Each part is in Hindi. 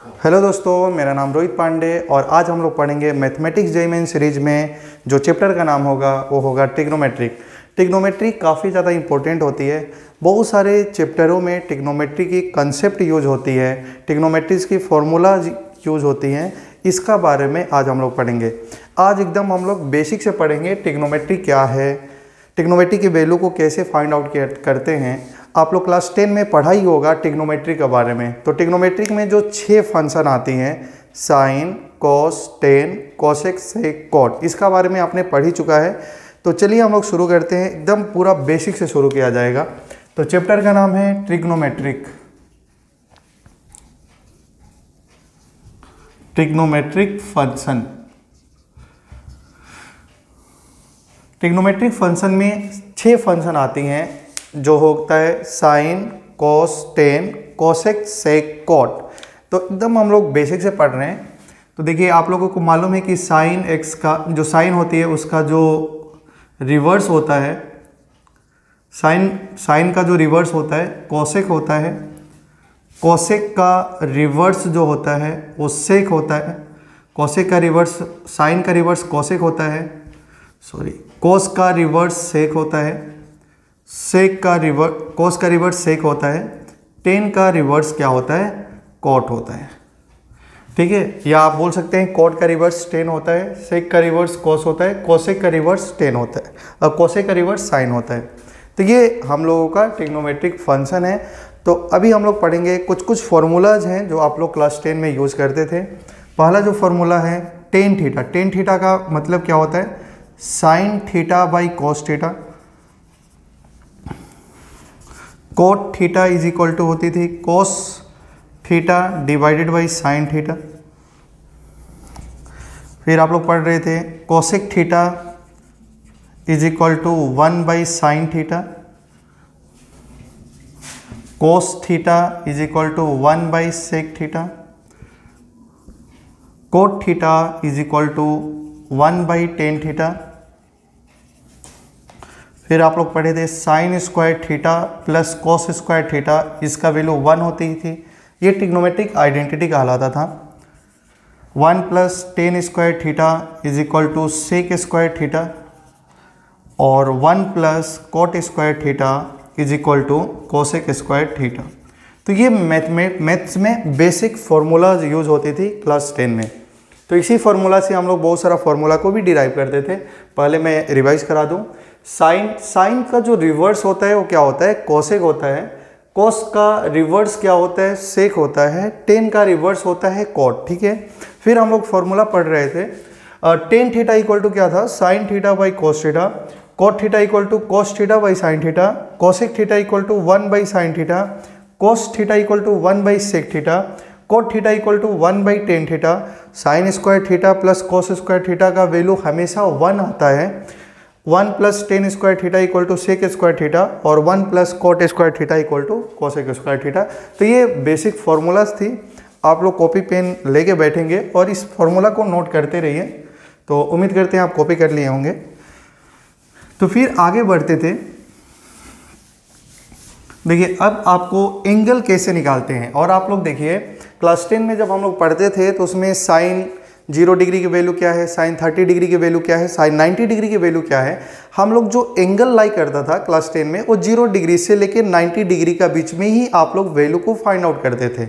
हेलो दोस्तों, मेरा नाम रोहित पांडे और आज हम लोग पढ़ेंगे मैथमेटिक्स जेईई मेन सीरीज में जो चैप्टर का नाम होगा वो होगा ट्रिग्नोमेट्रिक। ट्रिग्नोमेट्री काफ़ी ज़्यादा इंपॉर्टेंट होती है। बहुत सारे चैप्टरों में ट्रिग्नोमेट्री की कंसेप्ट यूज होती है, ट्रिग्नोमेट्रीज की फॉर्मूला यूज होती हैं। इसका बारे में आज हम लोग पढ़ेंगे। आज एकदम हम लोग बेसिक से पढ़ेंगे ट्रिग्नोमेट्री क्या है, ट्रिग्नोमेट्री की वैल्यू को कैसे फाइंड आउट करते हैं। आप लोग क्लास 10 में पढ़ा ही होगा ट्रिग्नोमेट्री के बारे में। तो ट्रिग्नोमेट्री में जो 6 फंक्शन आती हैं, साइन, कॉस, टेन, कोसेक, सेक, कॉट, इसका बारे में आपने पढ़ ही चुका है। तो चलिए हम लोग शुरू करते हैं। एकदम पूरा बेसिक से शुरू किया जाएगा। तो चैप्टर का नाम है trigonometric. Trigonometric function. Trigonometric function में 6 फंक्शन आती हैं जो होता है साइन, कॉस, टेन, कोसेक, सेक, कॉट। तो एकदम हम लोग बेसिक से पढ़ रहे हैं। तो देखिए, आप लोगों को मालूम है कि साइन एक्स का जो साइन होती है उसका जो रिवर्स होता है, साइन का जो रिवर्स होता है कोसेक होता है। कोसेक का रिवर्स जो होता है वो सेक होता है। कोसेक का रिवर्स, साइन का रिवर्स कोसेक होता है, कोस का रिवर्स सेक होता है, सेक का रिवर्स, कोस का रिवर्स सेक होता है, टेन का रिवर्स क्या होता है, कॉट होता है। ठीक है, या आप बोल सकते हैं कॉट का रिवर्स टेन होता है, सेक का रिवर्स कोस होता है, कोसेक का रिवर्स टेन होता है और कोसेक का रिवर्स साइन होता है। तो ये हम लोगों का ट्रिग्नोमेट्रिक फंक्शन है। तो अभी हम लोग पढ़ेंगे कुछ फार्मूलाज हैं जो आप लोग क्लास 10 में यूज़ करते थे। पहला जो फार्मूला है टेन थीटा। टेन थीटा का मतलब क्या होता है, sine theta by cos theta. Cot theta is equal to होती थी cos theta divided by sine theta. फिर आप लोग पढ़ रहे थे cosec theta is equal to 1 by sine theta. Cos theta is equal to 1 by sec theta. Cot theta is equal to 1 by tan theta. फिर आप लोग पढ़े थे sine square theta plus cos square theta, इसका वैल्यू 1 होती थी। ये ट्रिग्नोमेट्रिक आइडेंटिटी कहलाता था। 1 plus tan square theta is equal to sec square theta और 1 plus cot square theta is equal to cosec square theta. तो ये मैथ्स में बेसिक फार्मूलाज यूज होती थी क्लास 10 में। तो इसी फार्मूला से हम लोग बहुत सारा फार्मूला को भी डिराइव करते थे। पहले मैं रिवाइज करा दूं। साइन का जो रिवर्स होता है वो क्या होता है, कोसेक होता है। कोस का रिवर्स क्या होता है, सेक होता है। टेन का रिवर्स होता है कॉट। ठीक है, फिर हम लोग फार्मूला पढ़ रहे थे टेन थीटा इक्वल टू क्या था, sine theta by cos theta. Cot theta equal to cos theta by sine theta. Cosec theta equal to 1 by sine theta. Cos theta equal to 1 by sec theta. Cot theta equal to 1 by tan theta. Sine square theta plus cos square theta का वैल्यू हमेशा 1 आता है। 1 plus tan square theta equal to sec square theta और 1 plus cot square theta equal to cosec square theta. तो ये बेसिक फार्मूलाज थी। आप लोग कॉपी पेन लेके बैठेंगे और इस फार्मूला को नोट करते रहिए। तो उम्मीद करते हैं आप कॉपी कर लिए होंगे। तो फिर आगे बढ़ते थे। देखिए, अब आपको एंगल कैसे निकालते हैं। और आप लोग देखिए, क्लास 10 में जब हम लोग पढ़ते थे तो उसमें साइन 0 डिग्री की वैल्यू क्या है, साइन 30 डिग्री की वैल्यू क्या है, साइन 90 डिग्री की वैल्यू क्या है। हम लोग जो एंगल लाई करता था क्लास 10 में वो 0 डिग्री से लेकर 90 डिग्री का बीच में ही आप लोग वैल्यू को फाइंड आउट करते थे।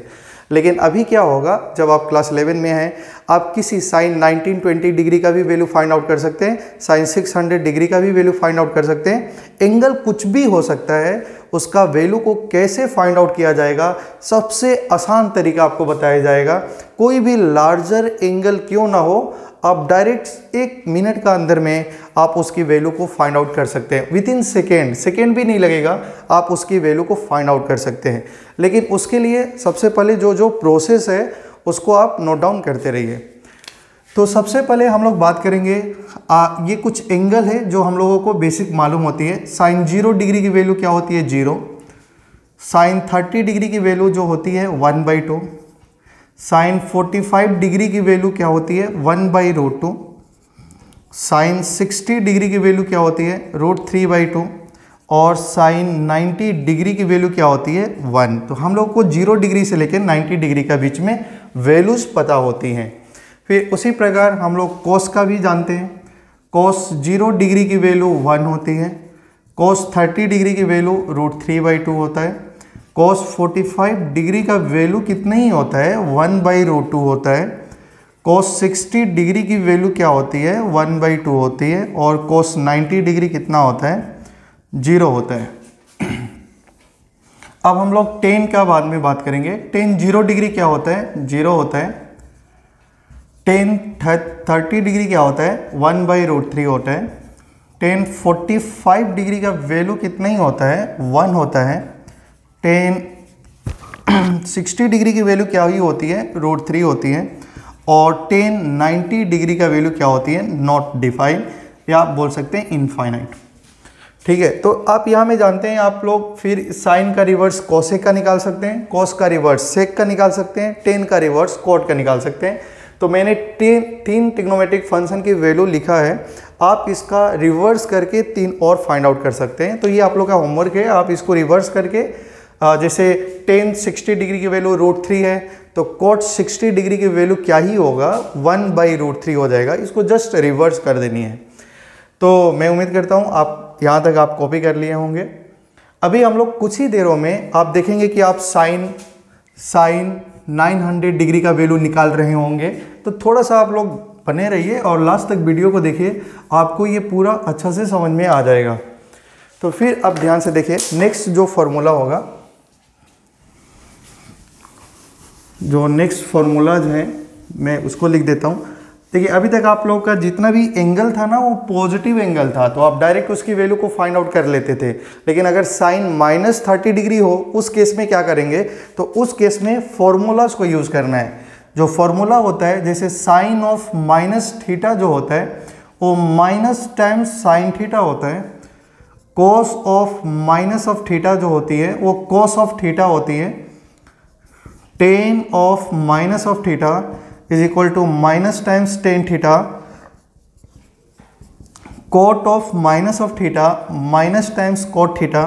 लेकिन अभी क्या होगा, जब आप क्लास 11 में हैं, आप किसी साइन 1920 डिग्री का भी वैल्यू फाइंड आउट कर सकते हैं, साइन 600 डिग्री का भी वैल्यू फाइंड आउट कर सकते हैं। एंगल कुछ भी हो सकता है, उसका वैल्यू को कैसे फाइंड आउट किया जाएगा, सबसे आसान तरीका आपको बताया जाएगा। कोई भी लार्जर एंगल क्यों ना हो, आप डायरेक्ट 1 मिनट का अंदर में आप उसकी वैल्यू को फाइंड आउट कर सकते हैं। विद इन सेकेंड भी नहीं लगेगा, आप उसकी वैल्यू को फाइंड आउट कर सकते हैं। लेकिन उसके लिए सबसे पहले जो प्रोसेस है उसको आप नोट डाउन करते रहिए। तो सबसे पहले हम लोग बात करेंगे, ये कुछ एंगल है जो हम लोगों को बेसिक मालूम होती है। साइन 0 डिग्री की वैल्यू क्या होती है, 0। साइन 30 डिग्री की वैल्यू जो होती है 1/2। साइन 45 डिग्री की वैल्यू क्या होती है, 1/√2। साइन 60 डिग्री की वैल्यू क्या होती है, √3/2। और साइन 90 डिग्री की वैल्यू क्या होती है 1। तो हम लोग को 0 डिग्री से लेकर 90 डिग्री का बीच में वैल्यूज़ पता होती हैं। फिर उसी प्रकार हम लोग कोस का भी जानते हैं। कोस 0 डिग्री की वैल्यू 1 होती है। कोस 30 डिग्री की वैल्यू √3/2 होता है। कोस 45 डिग्री का वैल्यू कितना ही होता है, 1/√2 होता है। कोस 60 डिग्री की वैल्यू क्या होती है, 1/2 होती है। और कोस 90 डिग्री कितना होता है, 0 होता है। अब हम लोग टेन का बाद में बात करेंगे। टेन 0 डिग्री क्या होता है, 0 होता है। टेन 30 डिग्री क्या होता है, 1/√3 होता है। टेन 45 डिग्री का वैल्यू कितना ही होता है, 1 होता है। टेन 60 डिग्री की वैल्यू क्या ही होती है, √3 होती है। और टेन 90 डिग्री का वैल्यू क्या होती है, नॉट डिफाइंड, या आप बोल सकते हैं इनफाइनाइट। ठीक है, तो आप यहाँ में जानते हैं आप लोग फिर साइन का रिवर्स कोसेक का निकाल सकते हैं, कोस का रिवर्स सेक का निकाल सकते हैं, टेन का रिवर्स कोट का निकाल सकते हैं। तो मैंने तीन ट्रिग्नोमेट्रिक फंक्शन की वैल्यू लिखा है, आप इसका रिवर्स करके 3 और फाइंड आउट कर सकते हैं। तो ये आप लोग का होमवर्क है, आप इसको रिवर्स करके जैसे टेन 60 डिग्री की वैल्यू √3 है, तो कोट 60 डिग्री की वैल्यू क्या ही होगा, 1/√3 हो जाएगा। इसको जस्ट रिवर्स कर देनी है। तो मैं उम्मीद करता हूँ आप यहाँ तक आप कॉपी कर लिए होंगे। अभी हम लोग कुछ ही देरों में आप देखेंगे कि आप साइन 900 डिग्री का वैल्यू निकाल रहे होंगे। तो थोड़ा सा आप लोग बने रहिए और लास्ट तक वीडियो को देखिए, आपको ये पूरा अच्छा से समझ में आ जाएगा। तो फिर आप ध्यान से देखिए, नेक्स्ट जो फॉर्मूला होगा, जो नेक्स्ट फॉर्मूलाज हैं मैं उसको लिख देता हूँ। देखिए अभी तक आप लोगों का जितना भी एंगल था ना, वो पॉजिटिव एंगल था, तो आप डायरेक्ट उसकी वैल्यू को फाइंड आउट कर लेते थे। लेकिन अगर साइन -30 डिग्री हो, उस केस में क्या करेंगे, तो उस केस में फॉर्मूलाज को यूज़ करना है। जो फॉर्मूला होता है, जैसे साइन ऑफ -θ जो होता है वो माइनस टाइम्स साइन थीटा होता है। Cos of minus of theta जो होती है वो कोस ऑफ थीटा होती है। Tan of minus of theta is equal to minus times tan theta. Cot of minus of theta minus times cot theta.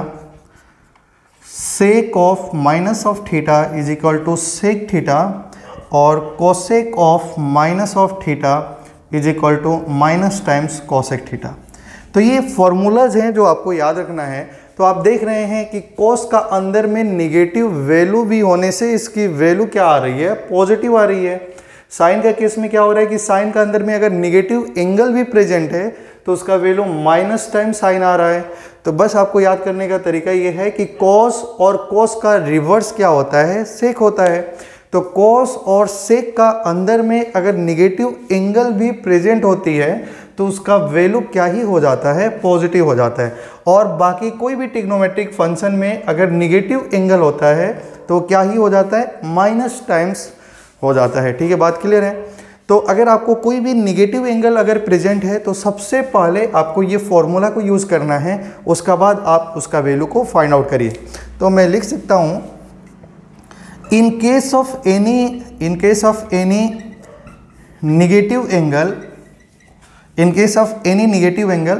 Sec of minus of theta is equal to sec theta. और cosec of minus of theta is equal to minus times cosec theta. तो ये फॉर्मूलाज हैं जो आपको याद रखना है। तो आप देख रहे हैं कि कोस का अंदर में निगेटिव वैल्यू भी होने से इसकी वैल्यू क्या आ रही है, पॉजिटिव आ रही है। साइन का केस में क्या हो रहा है कि साइन का अंदर में अगर निगेटिव एंगल भी प्रेजेंट है तो उसका वैल्यू माइनस टाइम साइन आ रहा है। तो बस आपको याद करने का तरीका ये है कि कोस और कोस का रिवर्स क्या होता है, सेक होता है। तो कोस और सेक का अंदर में अगर निगेटिव एंगल भी प्रेजेंट होती है तो उसका वैल्यू क्या ही हो जाता है, पॉजिटिव हो जाता है। और बाकी कोई भी ट्रिग्नोमेट्रिक फंक्शन में अगर निगेटिव एंगल होता है तो क्या ही हो जाता है, माइनस टाइम्स हो जाता है। ठीक है, बात क्लियर है। तो अगर आपको कोई भी निगेटिव एंगल अगर प्रेजेंट है तो सबसे पहले आपको ये फॉर्मूला को यूज़ करना है, उसका बाद आप उसका वैल्यू को फाइंड आउट करिए। तो मैं लिख सकता हूँ, in case of any negative angle, in case of any negative angle,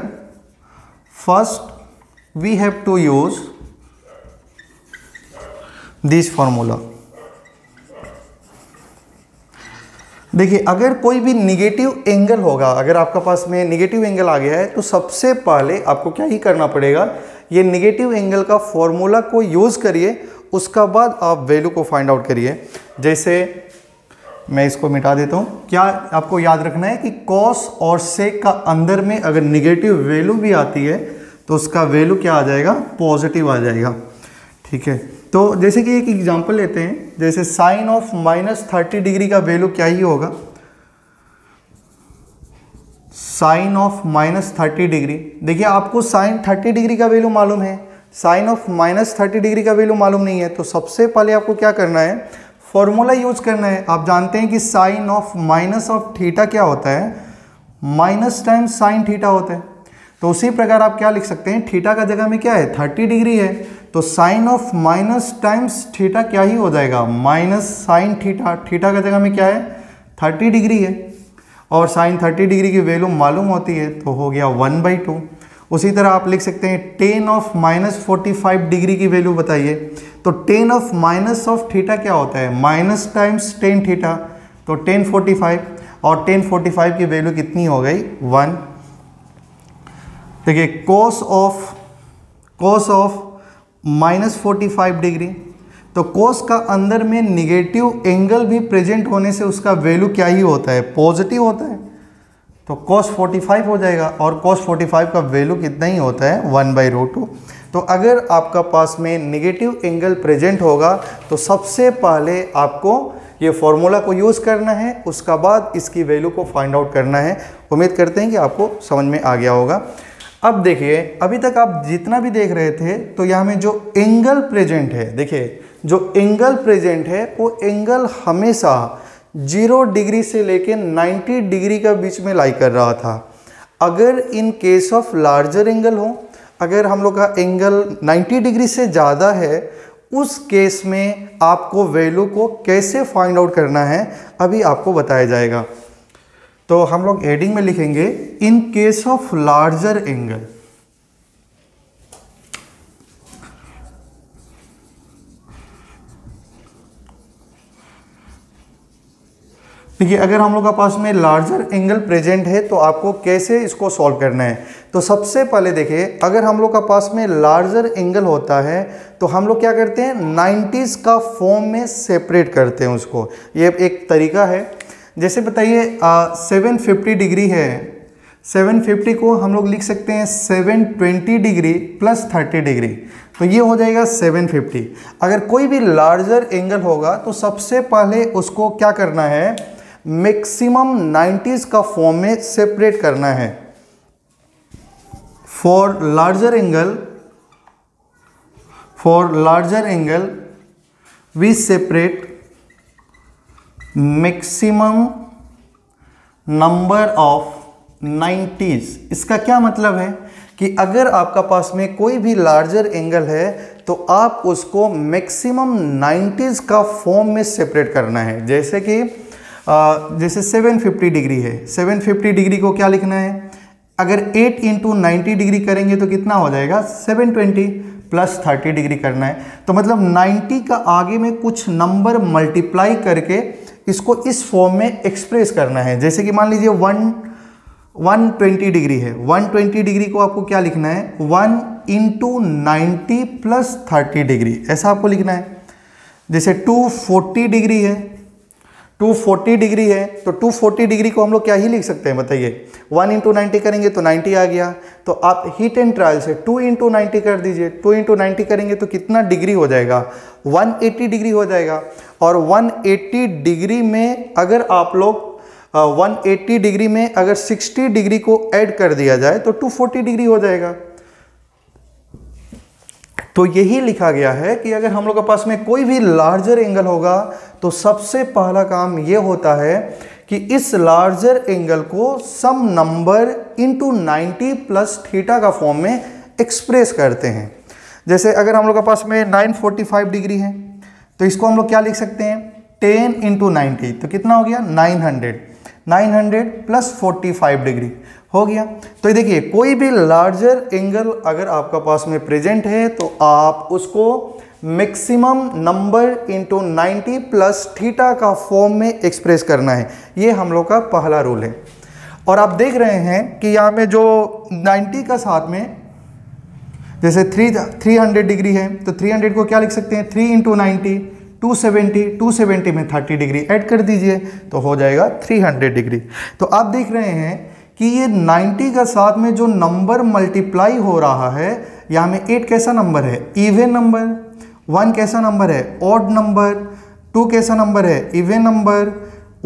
first we have to use this formula। देखिए अगर कोई भी निगेटिव एंगल होगा, अगर आपका पास में निगेटिव एंगल आ गया है तो सबसे पहले आपको क्या ही करना पड़ेगा, ये निगेटिव एंगल का फॉर्मूला को यूज़ करिए, उसका बाद आप वैल्यू को फाइंड आउट करिए। जैसे मैं इसको मिटा देता हूँ। क्या आपको याद रखना है कि कॉस और सेक का अंदर में अगर निगेटिव वैल्यू भी आती है तो उसका वैल्यू क्या आ जाएगा, पॉजिटिव आ जाएगा। ठीक है, तो जैसे कि एक एग्जांपल लेते हैं, जैसे साइन ऑफ -30 डिग्री का वैल्यू क्या ही होगा, साइन ऑफ -30 डिग्री। देखिए आपको साइन 30 डिग्री का वैल्यू मालूम है, साइन ऑफ -30 डिग्री का वैल्यू मालूम नहीं है। तो सबसे पहले आपको क्या करना है, फॉर्मूला यूज करना है। आप जानते हैं कि sine of minus of theta क्या होता है, माइनस टाइम्स साइन थीटा होता है। तो उसी प्रकार आप क्या लिख सकते हैं, थीटा का जगह में क्या है, 30 डिग्री है, तो sine of minus times theta क्या ही हो जाएगा, माइनस साइन थीटा। थीटा का जगह में क्या है, 30 डिग्री है, और साइन 30 डिग्री की वैल्यू मालूम होती है तो हो गया 1/2। उसी तरह आप लिख सकते हैं टेन ऑफ -45 डिग्री की वैल्यू बताइए, तो ten of minus of theta क्या होता है, माइनस टाइम्स टेन थीटा, तो 1045, और 1045 की वैल्यू कितनी हो गई 1। देखिए कोस ऑफ -45 डिग्री, तो कोस का अंदर में निगेटिव एंगल भी प्रेजेंट होने से उसका वैल्यू क्या ही होता है, पॉजिटिव होता है, तो cos 45 हो जाएगा, और cos 45 का वैल्यू कितना ही होता है 1/√2। तो अगर आपका पास में निगेटिव एंगल प्रेजेंट होगा तो सबसे पहले आपको ये फॉर्मूला को यूज़ करना है, उसका बाद इसकी वैल्यू को फाइंड आउट करना है। उम्मीद करते हैं कि आपको समझ में आ गया होगा। अब देखिए अभी तक आप जितना भी देख रहे थे तो यहाँ में जो एंगल प्रेजेंट है, देखिए जो एंगल प्रेजेंट है वो एंगल हमेशा 0 डिग्री से लेके 90 डिग्री का बीच में लाई कर रहा था। अगर in case of larger angle हो, अगर हम लोग का एंगल 90 डिग्री से ज़्यादा है, उस केस में आपको वैल्यू को कैसे फाइंड आउट करना है अभी आपको बताया जाएगा। तो हम लोग हेडिंग में लिखेंगे in case of larger angle. देखिए अगर हम लोग के पास में लार्जर एंगल प्रेजेंट है तो आपको कैसे इसको सॉल्व करना है। तो सबसे पहले देखिए अगर हम लोग का पास में लार्जर एंगल होता है तो हम लोग क्या करते हैं 90s का फॉर्म में सेपरेट करते हैं उसको। ये एक तरीका है। जैसे बताइए 750 डिग्री है, 750 को हम लोग लिख सकते हैं 720 डिग्री प्लस 30 डिग्री, तो ये हो जाएगा 750। अगर कोई भी लार्जर एंगल होगा तो सबसे पहले उसको क्या करना है, मैक्सिमम 90s का फॉर्म में सेपरेट करना है। For larger angle we separate maximum number of 90s। इसका क्या मतलब है कि अगर आपका पास में कोई भी लार्जर एंगल है तो आप उसको मैक्सिमम 90s का फॉर्म में सेपरेट करना है। जैसे कि जैसे 750 डिग्री है, 750 डिग्री को क्या लिखना है, अगर 8 × 90 डिग्री करेंगे तो कितना हो जाएगा 720 प्लस 30 डिग्री करना है। तो मतलब 90 का आगे में कुछ नंबर मल्टीप्लाई करके इसको इस फॉर्म में एक्सप्रेस करना है। जैसे कि मान लीजिए 120 डिग्री है, 120 डिग्री को आपको क्या लिखना है 1 × 90 प्लस 30 डिग्री, ऐसा आपको लिखना है। जैसे 240 डिग्री है, 240 डिग्री है तो 240 डिग्री को हम लोग क्या ही लिख सकते हैं बताइए, 1 × 90 करेंगे तो 90 आ गया। तो आप हीट एंड ट्रायल से 2 × 90 कर दीजिए, 2 × 90 करेंगे तो कितना डिग्री हो जाएगा 180 डिग्री हो जाएगा। और 180 डिग्री में अगर आप लोग 180 डिग्री में अगर 60 डिग्री को ऐड कर दिया जाए तो 240 डिग्री हो जाएगा। तो यही लिखा गया है कि अगर हम लोग के पास में कोई भी लार्जर एंगल होगा तो सबसे पहला काम ये होता है कि इस लार्जर एंगल को सम नंबर इंटू 90 प्लस थीटा का फॉर्म में एक्सप्रेस करते हैं। जैसे अगर हम लोग के पास में 945 डिग्री है तो इसको हम लोग क्या लिख सकते हैं 10 × 90, तो कितना हो गया 900 प्लस 45 डिग्री हो गया। तो ये देखिए कोई भी लार्जर एंगल अगर आपका पास में प्रेजेंट है तो आप उसको maximum number into 90 plus theta का फॉर्म में एक्सप्रेस करना है। ये हम लोग का पहला रूल है। और आप देख रहे हैं कि यहाँ में जो 90 का साथ में जैसे 300 डिग्री है तो 300 को क्या लिख सकते हैं 3 × 90 270 में 30 डिग्री ऐड कर दीजिए तो हो जाएगा 300 डिग्री। तो आप देख रहे हैं कि ये 90 का साथ में जो नंबर मल्टीप्लाई हो रहा है, यहाँ में 8 कैसा नंबर है इवन नंबर, 1 कैसा नंबर है ऑड नंबर, 2 कैसा नंबर है इवन नंबर,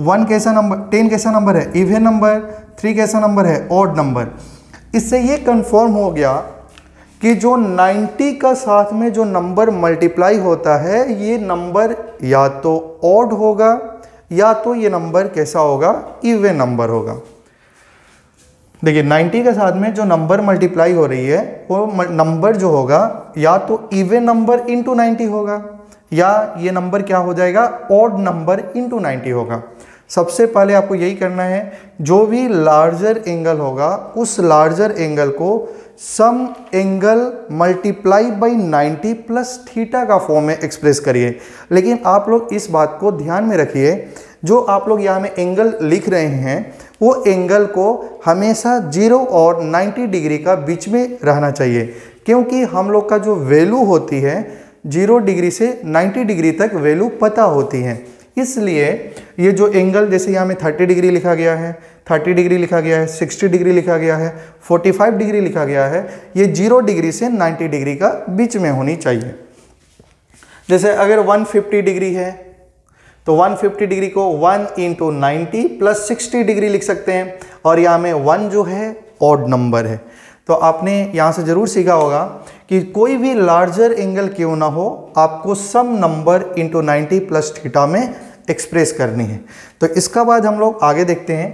1 कैसा नंबर 10 कैसा नंबर है इवन नंबर, 3 कैसा नंबर है ऑड नंबर। इससे ये कंफर्म हो गया कि जो 90 का साथ में जो नंबर मल्टीप्लाई होता है ये नंबर या तो ऑड होगा या तो ये नंबर कैसा होगा इवन नंबर होगा। देखिए 90 के साथ में जो नंबर मल्टीप्लाई हो रही है वो नंबर जो होगा या तो इवन नंबर इंटू 90 होगा या ये नंबर क्या हो जाएगा ऑड नंबर इंटू 90 होगा। सबसे पहले आपको यही करना है, जो भी लार्जर एंगल होगा उस लार्जर एंगल को some angle multiply by 90 plus theta का फॉर्म में एक्सप्रेस करिए। लेकिन आप लोग इस बात को ध्यान में रखिए, जो आप लोग यहाँ में एंगल लिख रहे हैं वो एंगल को हमेशा 0 और 90 डिग्री का बीच में रहना चाहिए, क्योंकि हम लोग का जो वैल्यू होती है 0 डिग्री से 90 डिग्री तक वैल्यू पता होती है। इसलिए ये जो एंगल, जैसे यहाँ में 30 डिग्री लिखा गया है, 30 डिग्री लिखा गया है, 60 डिग्री लिखा गया है, 45 डिग्री लिखा गया है, ये 0 डिग्री से 90 डिग्री का बीच में होनी चाहिए। जैसे अगर 150 डिग्री है तो 150 डिग्री को 1 इंटू 90 प्लस 60 डिग्री लिख सकते हैं, और यहाँ में 1 जो है ऑड नंबर है। तो आपने यहाँ से ज़रूर सीखा होगा कि कोई भी लार्जर एंगल क्यों ना हो, आपको सम नंबर इंटू 90 प्लस थीटा में एक्सप्रेस करनी है। तो इसका बाद हम लोग आगे देखते हैं।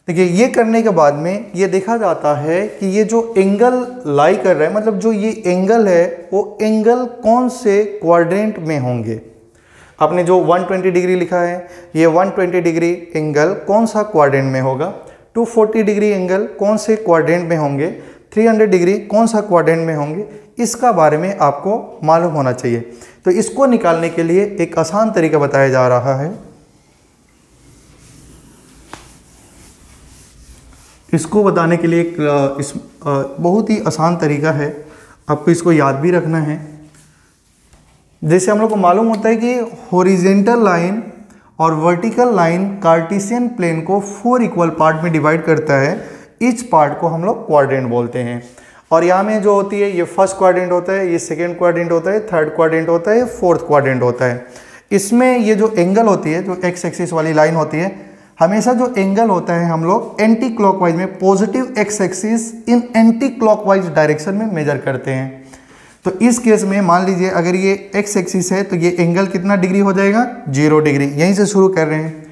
देखिए, ये करने के बाद में ये देखा जाता है कि ये जो एंगल लाई कर रहा है, मतलब जो ये एंगल है वो एंगल कौन से क्वाड्रेंट में होंगे। आपने जो 120 डिग्री लिखा है, ये 120 डिग्री एंगल कौन सा क्वाड्रेंट में होगा, 240 डिग्री एंगल कौन से क्वाड्रेंट में होंगे, 300 डिग्री कौन सा क्वाड्रेंट में होंगे, इसका बारे में आपको मालूम होना चाहिए। तो इसको निकालने के लिए एक आसान तरीका बताया जा रहा है। इसको बताने के लिए बहुत ही आसान तरीका है, आपको इसको याद भी रखना है। जैसे हम लोग को मालूम होता है कि हॉरिजेंटल लाइन और वर्टिकल लाइन कार्टेशियन प्लेन को 4 इक्वल पार्ट में डिवाइड करता है। ईच पार्ट को हम लोग क्वाड्रेंट बोलते हैं। और यहाँ में जो होती है, ये फर्स्ट क्वाड्रेंट होता है, ये सेकेंड क्वाड्रेंट होता है, थर्ड क्वाड्रेंट होता है, फोर्थ क्वाड्रेंट होता है। इसमें ये जो एंगल होती है, जो एक्स एक्सिस वाली लाइन होती है, हमेशा जो एंगल होता है हम लोग एंटी क्लॉकवाइज में, पॉजिटिव एक्स एक्सिस इन एंटी क्लॉकवाइज डायरेक्शन में मेजर करते हैं। तो इस केस में मान लीजिए अगर ये एक्स एक्सिस है तो ये एंगल कितना डिग्री हो जाएगा, 0 डिग्री। यहीं से शुरू कर रहे हैं।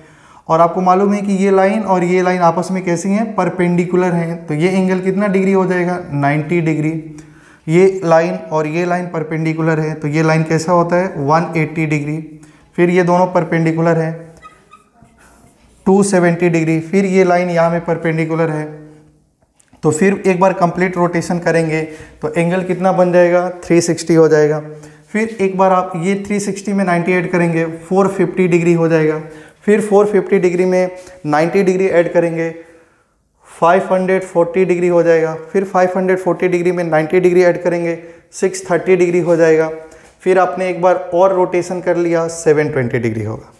और आपको मालूम है कि ये लाइन और ये लाइन आपस में कैसी हैं, परपेंडिकुलर हैं। तो ये एंगल कितना डिग्री हो जाएगा, 90 डिग्री। ये लाइन और ये लाइन परपेंडिकुलर है, तो ये लाइन कैसा होता है, 180 डिग्री। फिर ये दोनों परपेंडिकुलर है, 270 डिग्री। फिर ये लाइन यहाँ में परपेंडिकुलर है, तो फिर एक बार कंप्लीट रोटेशन करेंगे तो एंगल कितना बन जाएगा, 360 हो जाएगा। फिर एक बार आप ये 360 में 90 ऐड करेंगे, 450 डिग्री हो जाएगा। फिर 450 डिग्री में 90 डिग्री ऐड करेंगे, 540 डिग्री हो जाएगा। फिर 540 डिग्री में 90 डिग्री ऐड करेंगे, 630 डिग्री हो जाएगा। फिर आपने एक बार और रोटेशन कर लिया, 720 डिग्री होगा।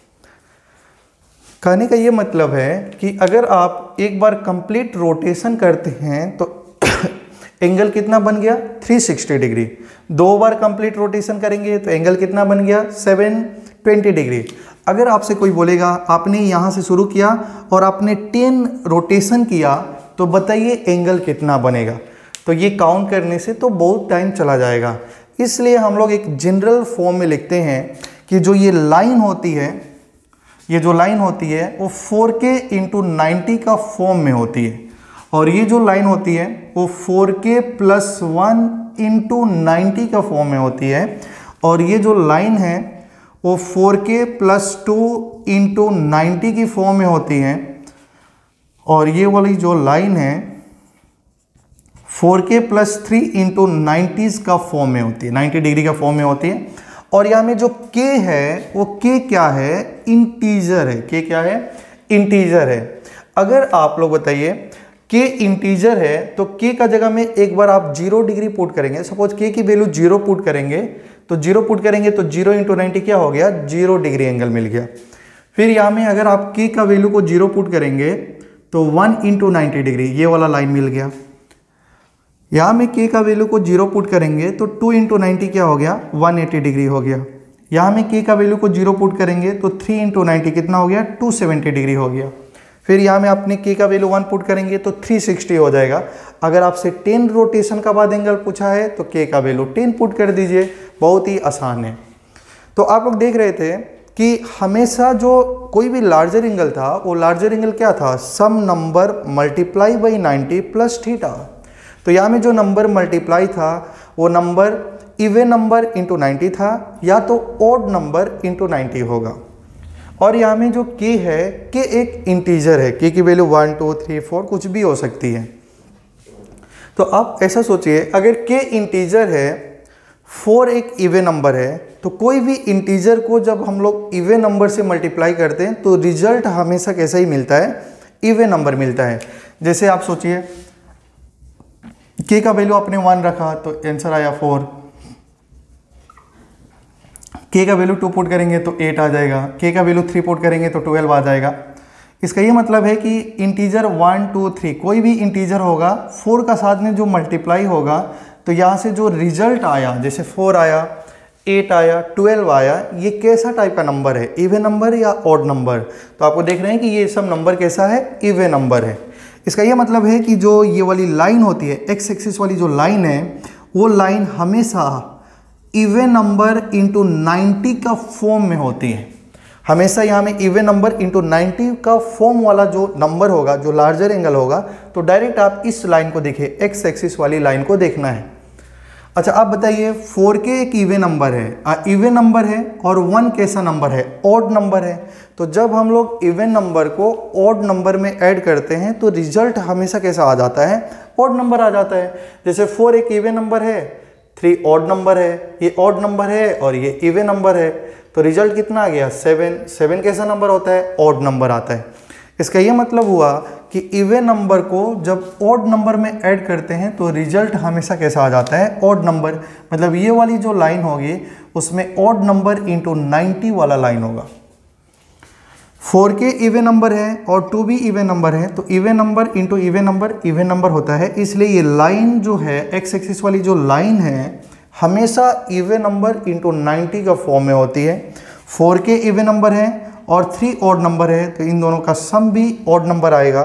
कहने का ये मतलब है कि अगर आप एक बार कंप्लीट रोटेशन करते हैं तो एंगल कितना बन गया, 360 डिग्री। 2 बार कंप्लीट रोटेशन करेंगे तो एंगल कितना बन गया, 720 डिग्री। अगर आपसे कोई बोलेगा आपने यहाँ से शुरू किया और आपने 10 रोटेशन किया तो बताइए एंगल कितना बनेगा। तो ये काउंट करने से तो बहुत टाइम चला जाएगा। इसलिए हम लोग एक जनरल फॉर्म में लिखते हैं कि जो ये लाइन होती है, ये जो लाइन होती है वो 4K इंटू 90 का फॉर्म में होती है, और ये जो लाइन होती है वो 4K प्लस 1 इंटू 90 का फॉर्म में होती है, और ये जो लाइन है वो 4K प्लस 2 इंटू 90 की फॉर्म में होती है, और ये वाली जो लाइन है 4K प्लस 3 इंटू 90 का फॉर्म में होती है, 90 डिग्री का फॉर्म में होती है। और यहाँ में जो k है वो k क्या है, इंटीजर है। k क्या है, इंटीजर है। अगर आप लोग बताइए k इंटीजर है तो k का जगह में एक बार आप 0 डिग्री पुट करेंगे। सपोज k की वैल्यू 0 पुट करेंगे तो 0 पुट करेंगे तो 0 इंटू 90 क्या हो गया, 0 डिग्री एंगल मिल गया। फिर यहाँ में अगर आप k का वैल्यू को 0 पुट करेंगे तो 1 इंटू 90 डिग्री, ये वाला लाइन मिल गया। यहाँ में k का वैल्यू को 0 पुट करेंगे तो 2 इंटू 90 क्या हो गया, 180 डिग्री हो गया। यहाँ में k का वैल्यू को 0 पुट करेंगे तो 3 इंटू 90 कितना हो गया, 270 डिग्री हो गया। फिर यहाँ में आपने k का वैल्यू 1 पुट करेंगे तो 360 हो जाएगा। अगर आपसे 10 रोटेशन का बाद एंगल पूछा है तो k का वैल्यू 10 पुट कर दीजिए, बहुत ही आसान है। तो आप लोग देख रहे थे कि हमेशा जो कोई भी लार्जर एंगल था वो लार्जर एंगल क्या था, some number multiply by 90 plus theta. तो यहाँ में जो नंबर मल्टीप्लाई था वो नंबर इवन नंबर इंटू 90 था या तो ओड नंबर इंटू 90 होगा। और यहाँ में जो k है, k एक इंटीजर है, k की वैल्यू 1 2 3 4 कुछ भी हो सकती है। तो आप ऐसा सोचिए, अगर के इंटीजर है, 4 एक इवन नंबर है, तो कोई भी इंटीजर को जब हम लोग इवन नंबर से मल्टीप्लाई करते हैं तो रिजल्ट हमेशा कैसा ही मिलता है, इवन नंबर मिलता है। जैसे आप सोचिए के का वैल्यू आपने 1 रखा तो आंसर आया 4, के का वैल्यू 2 पुट करेंगे तो 8 आ जाएगा, के का वैल्यू 3 पुट करेंगे तो 12 आ जाएगा। इसका ये मतलब है कि इंटीजर 1 2 3 कोई भी इंटीजर होगा 4 का साथ में जो मल्टीप्लाई होगा तो यहाँ से जो रिजल्ट आया, जैसे 4 आया, 8 आया, 12 आया, ये कैसा टाइप का नंबर है, इवन नंबर या ऑड नंबर। तो आपको देख रहे हैं कि ये सब नंबर कैसा है, इवन नंबर है। इसका ये मतलब है कि जो ये वाली लाइन होती है, एक्स एक्सिस वाली जो लाइन है, वो लाइन हमेशा इवन नंबर इंटू 90 का फॉर्म में होती है। हमेशा यहाँ में इवन नंबर इंटू 90 का फॉर्म वाला जो नंबर होगा, जो लार्जर एंगल होगा, तो डायरेक्ट आप इस लाइन को देखिए, एक्स एक्सिस वाली लाइन को देखना है। अच्छा आप बताइए, 4k एक इवन नंबर है, इवन नंबर है, और 1 कैसा नंबर है, ऑड नंबर है। तो जब हम लोग इवन नंबर को ऑड नंबर में ऐड करते हैं तो रिजल्ट हमेशा कैसा आ जाता है, ऑड नंबर आ जाता है। जैसे 4 एक इवन नंबर है, 3 ऑड नंबर है, ये ऑड नंबर है और ये इवन नंबर है, तो रिजल्ट कितना आ गया, 7। 7 कैसा नंबर होता है, ऑड नंबर आता है। इसका ये मतलब हुआ कि इवन नंबर को जब ऑड नंबर में ऐड करते हैं तो रिजल्ट हमेशा कैसा आ जाता है, ऑड नंबर। मतलब ये वाली जो लाइन होगी उसमें ऑड नंबर इंटू 90 वाला लाइन होगा। 4k इवन नंबर है और 2 भी इवन नंबर है, तो even number into even number होता है। इसलिए ये लाइन जो है, एक्स एक्सिस वाली जो लाइन है, हमेशा इवन नंबर इंटू 90 का फॉर्म में होती है। 4k इवन नंबर है और 3 ऑड नंबर है, तो इन दोनों का सम भी ऑड नंबर आएगा।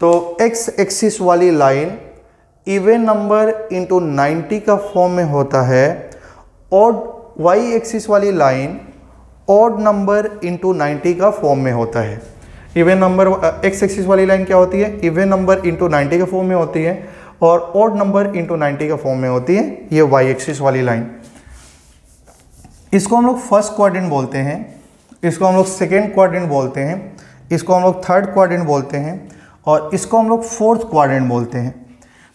तो एक्स एक्सिस वाली लाइन इवन नंबर इंटू 90 का फॉर्म में होता है, और वाई एक्सिस वाली लाइन ऑड नंबर इंटू 90 का फॉर्म में होता है। इवन नंबर एक्स एक्सिस वाली लाइन क्या होती है, इवन नंबर इंटू 90 का फॉर्म में होती है, और ऑड नंबर इंटू 90 का फॉर्म में होती है ये वाई एक्सिस वाली लाइन। इसको हम लोग फर्स्ट क्वाड्रेंट बोलते हैं, इसको हम लोग सेकेंड क्वाड्रेंट बोलते हैं, इसको हम लोग थर्ड क्वाड्रेंट बोलते हैं, और इसको हम लोग फोर्थ क्वाड्रेंट बोलते हैं।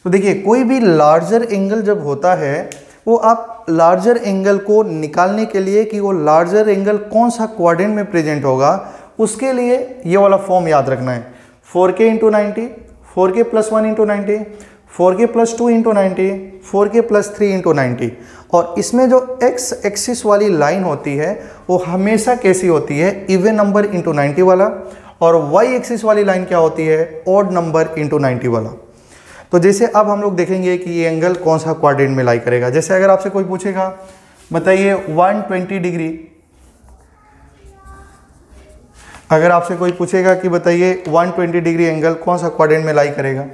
तो देखिए, कोई भी लार्जर एंगल जब होता है, वो आप लार्जर एंगल को निकालने के लिए कि वो लार्जर एंगल कौन सा क्वाड्रेंट में प्रेजेंट होगा, उसके लिए ये वाला फॉर्म याद रखना है। 4k into 90, 4k plus 1 into 90, 4k plus 2 into 90, 4k plus 3 into 90। और इसमें जो एक्स एक्सिस वाली लाइन होती है वो हमेशा कैसी होती है, इवन नंबर इंटू 90 वाला, और वाई एक्सिस वाली लाइन क्या होती है, ऑड नंबर इंटू 90 वाला। तो जैसे अब हम लोग देखेंगे कि ये एंगल कौन सा क्वाड्रेंट में लाई करेगा। जैसे अगर आपसे कोई पूछेगा, बताइए 120 डिग्री, अगर आपसे कोई पूछेगा कि बताइए 120 डिग्री एंगल कौन सा क्वाड्रेंट में लाई करेगा,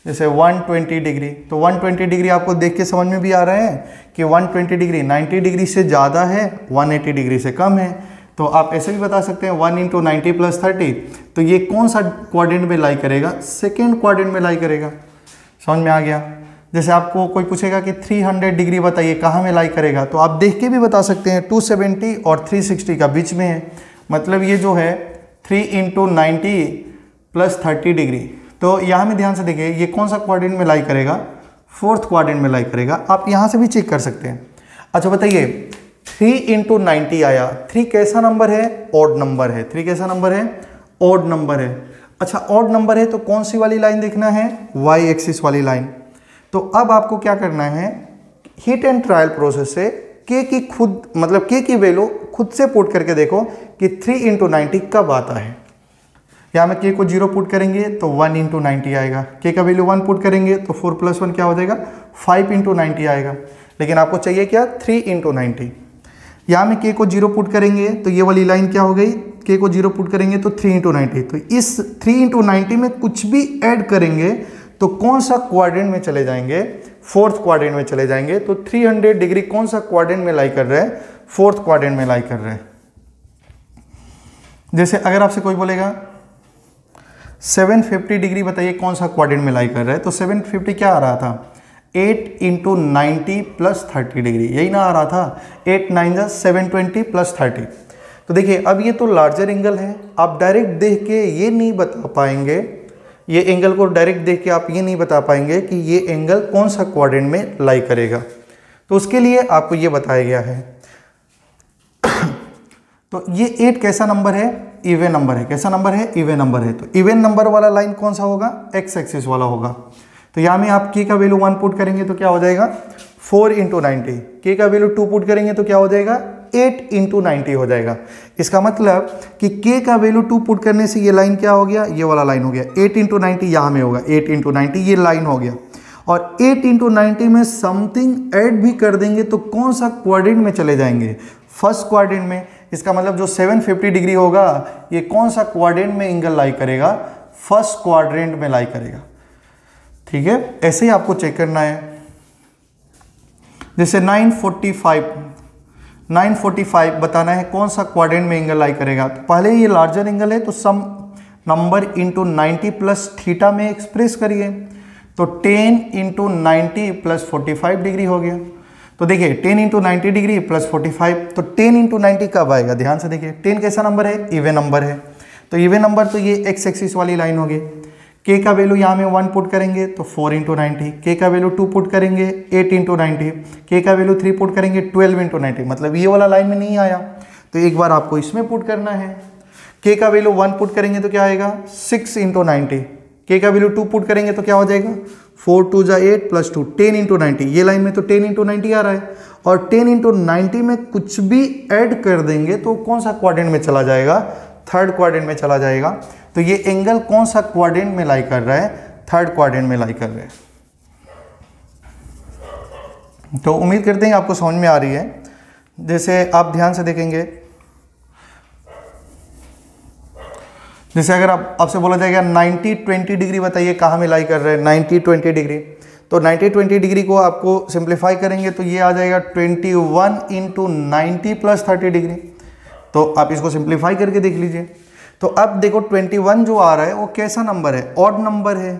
जैसे 120 डिग्री, तो 120 डिग्री आपको देख के समझ में भी आ रहा है कि 120 डिग्री 90 डिग्री से ज़्यादा है, 180 डिग्री से कम है। तो आप ऐसे भी बता सकते हैं 1 इंटू 90 प्लस 30, तो ये कौन सा क्वाड्रेंट में लाई करेगा, सेकेंड क्वाड्रेंट में लाई करेगा। समझ में आ गया। जैसे आपको कोई पूछेगा कि 300 डिग्री बताइए कहाँ में लाई करेगा, तो आप देख के भी बता सकते हैं 270 और 360 का बीच में है। मतलब ये जो है 3 इंटू 90 प्लस 30 डिग्री, तो यहाँ में ध्यान से देखिए ये कौन सा क्वाड्रेंट में लाई करेगा, फोर्थ क्वाड्रेंट में लाई करेगा। आप यहाँ से भी चेक कर सकते हैं। अच्छा बताइए 3 इंटू 90 आया, 3 कैसा नंबर है, ऑड नंबर है। 3 कैसा नंबर है, ऑड नंबर है। अच्छा ऑड नंबर है तो कौन सी वाली लाइन देखना है, वाई एक्सिस वाली लाइन। तो अब आपको क्या करना है, हिट एंड ट्रायल प्रोसेस से के की खुद मतलब के की वैल्यू खुद से पुट करके देखो कि 3 इंटू 90 कब आता है। यहाँ में के को 0 पुट करेंगे तो 1 इंटू 90 आएगा, के का वैल्यू 1 पुट करेंगे तो 4 प्लस 1 क्या हो जाएगा, 5 इंटू 90 आएगा। लेकिन आपको चाहिए क्या, 3 इंटू 90। यहाँ में के को 0 पुट करेंगे तो ये वाली लाइन क्या हो गई, के को 0 पुट करेंगे तो 3 इंटू 90। तो इस 3 इंटू 90 में कुछ भी ऐड करेंगे तो कौन सा क्वाड्रेंट में चले जाएंगे, फोर्थ क्वाड्रेंट में चले जाएंगे। तो 300 डिग्री कौन सा क्वाड्रेंट में लाई कर रहे हैं, फोर्थ क्वाड्रेंट में लाई कर रहे हैं। जैसे अगर आपसे कोई बोलेगा 750 डिग्री बताइए कौन सा क्वाड्रेंट में लाई कर रहा है, तो 750 क्या आ रहा था, 8 इंटू 90 प्लस 30 डिग्री, यही ना आ रहा था, 8 9 जा 720 प्लस 30। तो देखिए अब ये तो लार्जर एंगल है, आप डायरेक्ट देख के ये नहीं बता पाएंगे, ये एंगल को डायरेक्ट देख के आप ये नहीं बता पाएंगे कि ये एंगल कौन सा क्वाड्रेंट में लाई करेगा, तो उसके लिए आपको ये बताया गया है। तो ये 8 कैसा नंबर है? इवन नंबर है। कैसा नंबर है? इवन नंबर है। तो इवन नंबर वाला लाइन कौन सा होगा? एक्स एक्सिस वाला होगा। तो यहाँ में आप k का वैल्यू 1 पुट करेंगे तो क्या हो जाएगा? 4 इंटू 90। k का वैल्यू 2 पुट करेंगे तो क्या हो जाएगा? 8 इंटू 90 हो जाएगा। इसका मतलब कि k का वैल्यू 2 पुट करने से ये लाइन क्या हो गया? ये वाला लाइन हो गया। 8 इंटू 90 यहाँ में होगा, 8 इंटू 90 ये लाइन हो गया। और 8 इंटू 90 में समथिंग ऐड भी कर देंगे तो कौन सा क्वाड्रेंट में चले जाएंगे? फर्स्ट क्वाड्रेंट में। इसका मतलब जो 750 डिग्री होगा ये कौन सा क्वाड्रेंट में एंगल लाई करेगा? फर्स्ट क्वाड्रेंट में लाई करेगा। ठीक है, ऐसे ही आपको चेक करना है। जैसे 945 बताना है कौन सा क्वाड्रेंट में एंगल लाई करेगा। तो पहले ये लार्जर एंगल है तो सम नंबर इंटू 90 प्लस थीटा में एक्सप्रेस करिए। तो 10 इंटू 90 प्लस 45 डिग्री हो गया। तो देखिए 10 इंटू 90 डिग्री प्लस 45, तो 10 इंटू 90 कब आएगा? ध्यान से देखिए 10 कैसा नंबर है? इवन नंबर है। तो इवन नंबर तो ये एक्स एक्सिस वाली लाइन होगी। k का वैल्यू यहाँ में 1 पुट करेंगे तो 4 इंटू 90, k का वैल्यू 2 पुट करेंगे 8 इंटू 90, k का वैल्यू 3 पुट करेंगे 12 इंटू 90, मतलब ये वाला लाइन में नहीं आया तो एक बार आपको इसमें पुट करना है। k का वैल्यू 1 पुट करेंगे तो क्या आएगा? 6 इंटू 90, k का वैल्यू 2 पुट करेंगे तो क्या हो जाएगा? 4 2 जा 8 प्लस 2 10 इंटू 90, ये लाइन में तो 10 इंटू 90 आ रहा है। और 10 इंटू 90 में कुछ भी ऐड कर देंगे तो कौन सा क्वाड्रेंट में चला जाएगा? थर्ड क्वाड्रेंट में चला जाएगा। तो ये एंगल कौन सा क्वाड्रेंट में लाई कर रहा है? थर्ड क्वाड्रेंट में लाई कर रहा है। तो उम्मीद करते हैं आपको समझ में आ रही है। जैसे आप ध्यान से देखेंगे, जैसे अगर आपसे बोला जाएगा 90-20 डिग्री बताइए कहाँ में लाई कर रहे हैं? 90-20 डिग्री। तो 90-20 डिग्री को आपको सिंप्लीफाई करेंगे तो ये आ जाएगा 21 इंटू 90 प्लस 30 डिग्री। तो आप इसको सिंप्लीफाई करके देख लीजिए। तो अब देखो 21 जो आ रहा है वो कैसा नंबर है? ऑड नंबर है।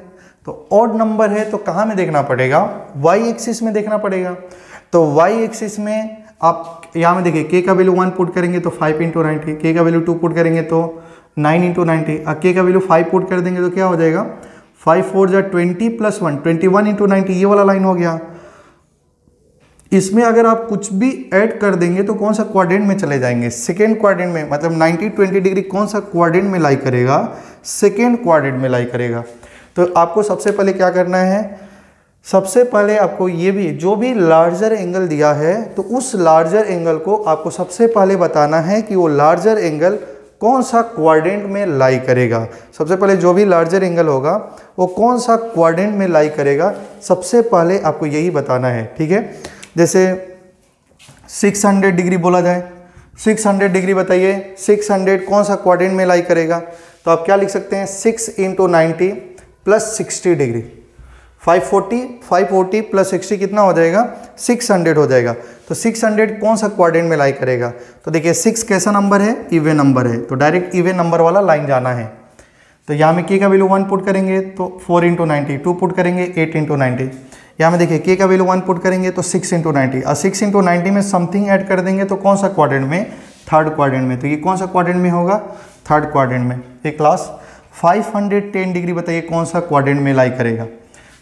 तो ऑड नंबर है तो कहाँ में देखना पड़ेगा? वाई एक्सिस में देखना पड़ेगा। तो वाई एक्सिस में आप यहाँ में देखिए k का वैल्यू 1 पुट करेंगे तो 5 इंटू 90, k का वैल्यू 2 पुट करेंगे तो 9 इंटू 90, k का वैल्यू 5 पुट कर देंगे तो क्या हो जाएगा? 5 4 जा 20 प्लस 1, 21 इंटू 90, ये वाला लाइन हो गया। इसमें अगर आप कुछ भी ऐड कर देंगे तो कौन सा क्वाड्रेंट में चले जाएंगे? सेकेंड क्वाड्रेंट में। मतलब 90-20 डिग्री कौन सा क्वाड्रेंट में लाई करेगा? सेकेंड क्वाड्रेंट में लाई करेगा। तो आपको सबसे पहले क्या करना है? सबसे पहले आपको ये भी जो भी लार्जर एंगल दिया है तो उस लार्जर एंगल को आपको सबसे पहले बताना है कि वो लार्जर एंगल कौन सा क्वाड्रेंट में लाई करेगा। सबसे पहले जो भी लार्जर एंगल होगा वो कौन सा क्वाड्रेंट में लाई करेगा, सबसे पहले आपको यही बताना है। ठीक है, जैसे 600 डिग्री बोला जाए, 600 डिग्री बताइए 600 कौन सा क्वाड्रेंट में लाई करेगा? तो आप क्या लिख सकते हैं? 6 इंटू 90 प्लस 60 डिग्री, 540 प्लस 60 कितना हो जाएगा? 600 हो जाएगा। तो 600 कौन सा क्वाड्रेंट में लाई करेगा? तो देखिए 6 कैसा नंबर है? इवन नंबर है। तो डायरेक्ट इवन नंबर वाला लाइन जाना है। तो यहाँ में k का वैल्यू 1 पुट करेंगे तो 4 इंटू 90, 2 पुट करेंगे 8 इंटू 90, यहाँ में देखिए k का वैल्यू 1 पुट करेंगे तो 6 इंटू 90, और 6 इंटू 90 में समथिंग ऐड कर देंगे तो कौन सा क्वाड्रेंट में? थर्ड क्वाड्रेंट में। तो ये कौन सा क्वाड्रेंट में होगा? थर्ड क्वाड्रेंट में। एक क्लास 510 डिग्री बताइए कौन सा क्वाड्रेंट में लाई करेगा?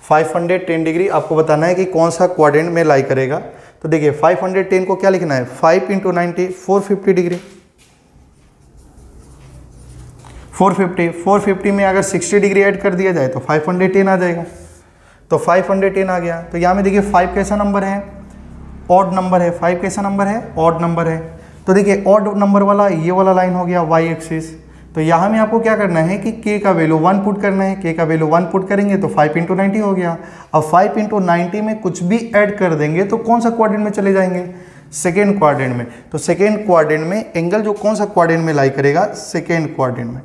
510 डिग्री आपको बताना है कि कौन सा क्वाड्रेंट में लाई करेगा। तो देखिए 510 को क्या लिखना है? 5 इंटू 90 450 डिग्री, 450 में अगर 60 डिग्री ऐड कर दिया जाए तो 510 आ जाएगा। तो 510 आ गया। तो यहाँ में देखिए 5 कैसा नंबर है? ऑड नंबर है। 5 कैसा नंबर है? ऑड नंबर है। तो देखिए ऑड नंबर वाला ये वाला लाइन हो गया वाई एक्सिस। तो यहाँ में आपको क्या करना है कि k का वैल्यू 1 पुट करना है। k का वैल्यू 1 पुट करेंगे तो 5 इंटू 90 हो गया। अब 5 इंटू 90 में कुछ भी ऐड कर देंगे तो कौन सा क्वाड्रेंट में चले जाएंगे? सेकेंड क्वाड्रेंट में। तो सेकेंड क्वाड्रेंट में एंगल जो कौन सा क्वाड्रेंट में लाई करेगा? सेकेंड क्वाड्रेंट में।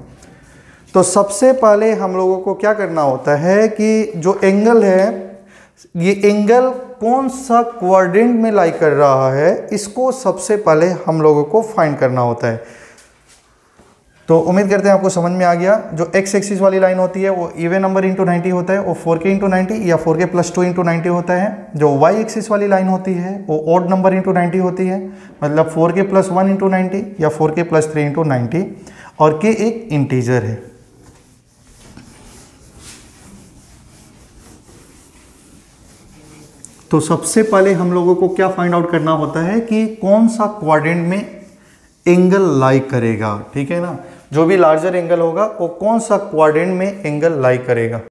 तो सबसे पहले हम लोगों को क्या करना होता है कि जो एंगल है ये एंगल कौन सा क्वाड्रेंट में लाई कर रहा है, इसको सबसे पहले हम लोगों को फाइंड करना होता है। तो उम्मीद करते हैं आपको समझ में आ गया। जो एक्स एक्सिस वाली लाइन होती है वो इवन नंबर इंटू 90 होता है, वो 4k इंटू 90 या 4k प्लस 2 इंटू 90 होता है। जो वाई एक्सिस वाली लाइन होती है वो ऑड नंबर इंटू 90 होती है, मतलब 4k प्लस 1 इंटू 90 या 4k प्लस 3 इंटू 90, और k एक इंटीजर है। तो सबसे पहले हम लोगों को क्या फाइंड आउट करना होता है कि कौन सा क्वाड्रेंट में एंगल लाई करेगा, ठीक है ना। जो भी लार्जर एंगल होगा वो कौन सा क्वाड्रेंट में एंगल लाई करेगा।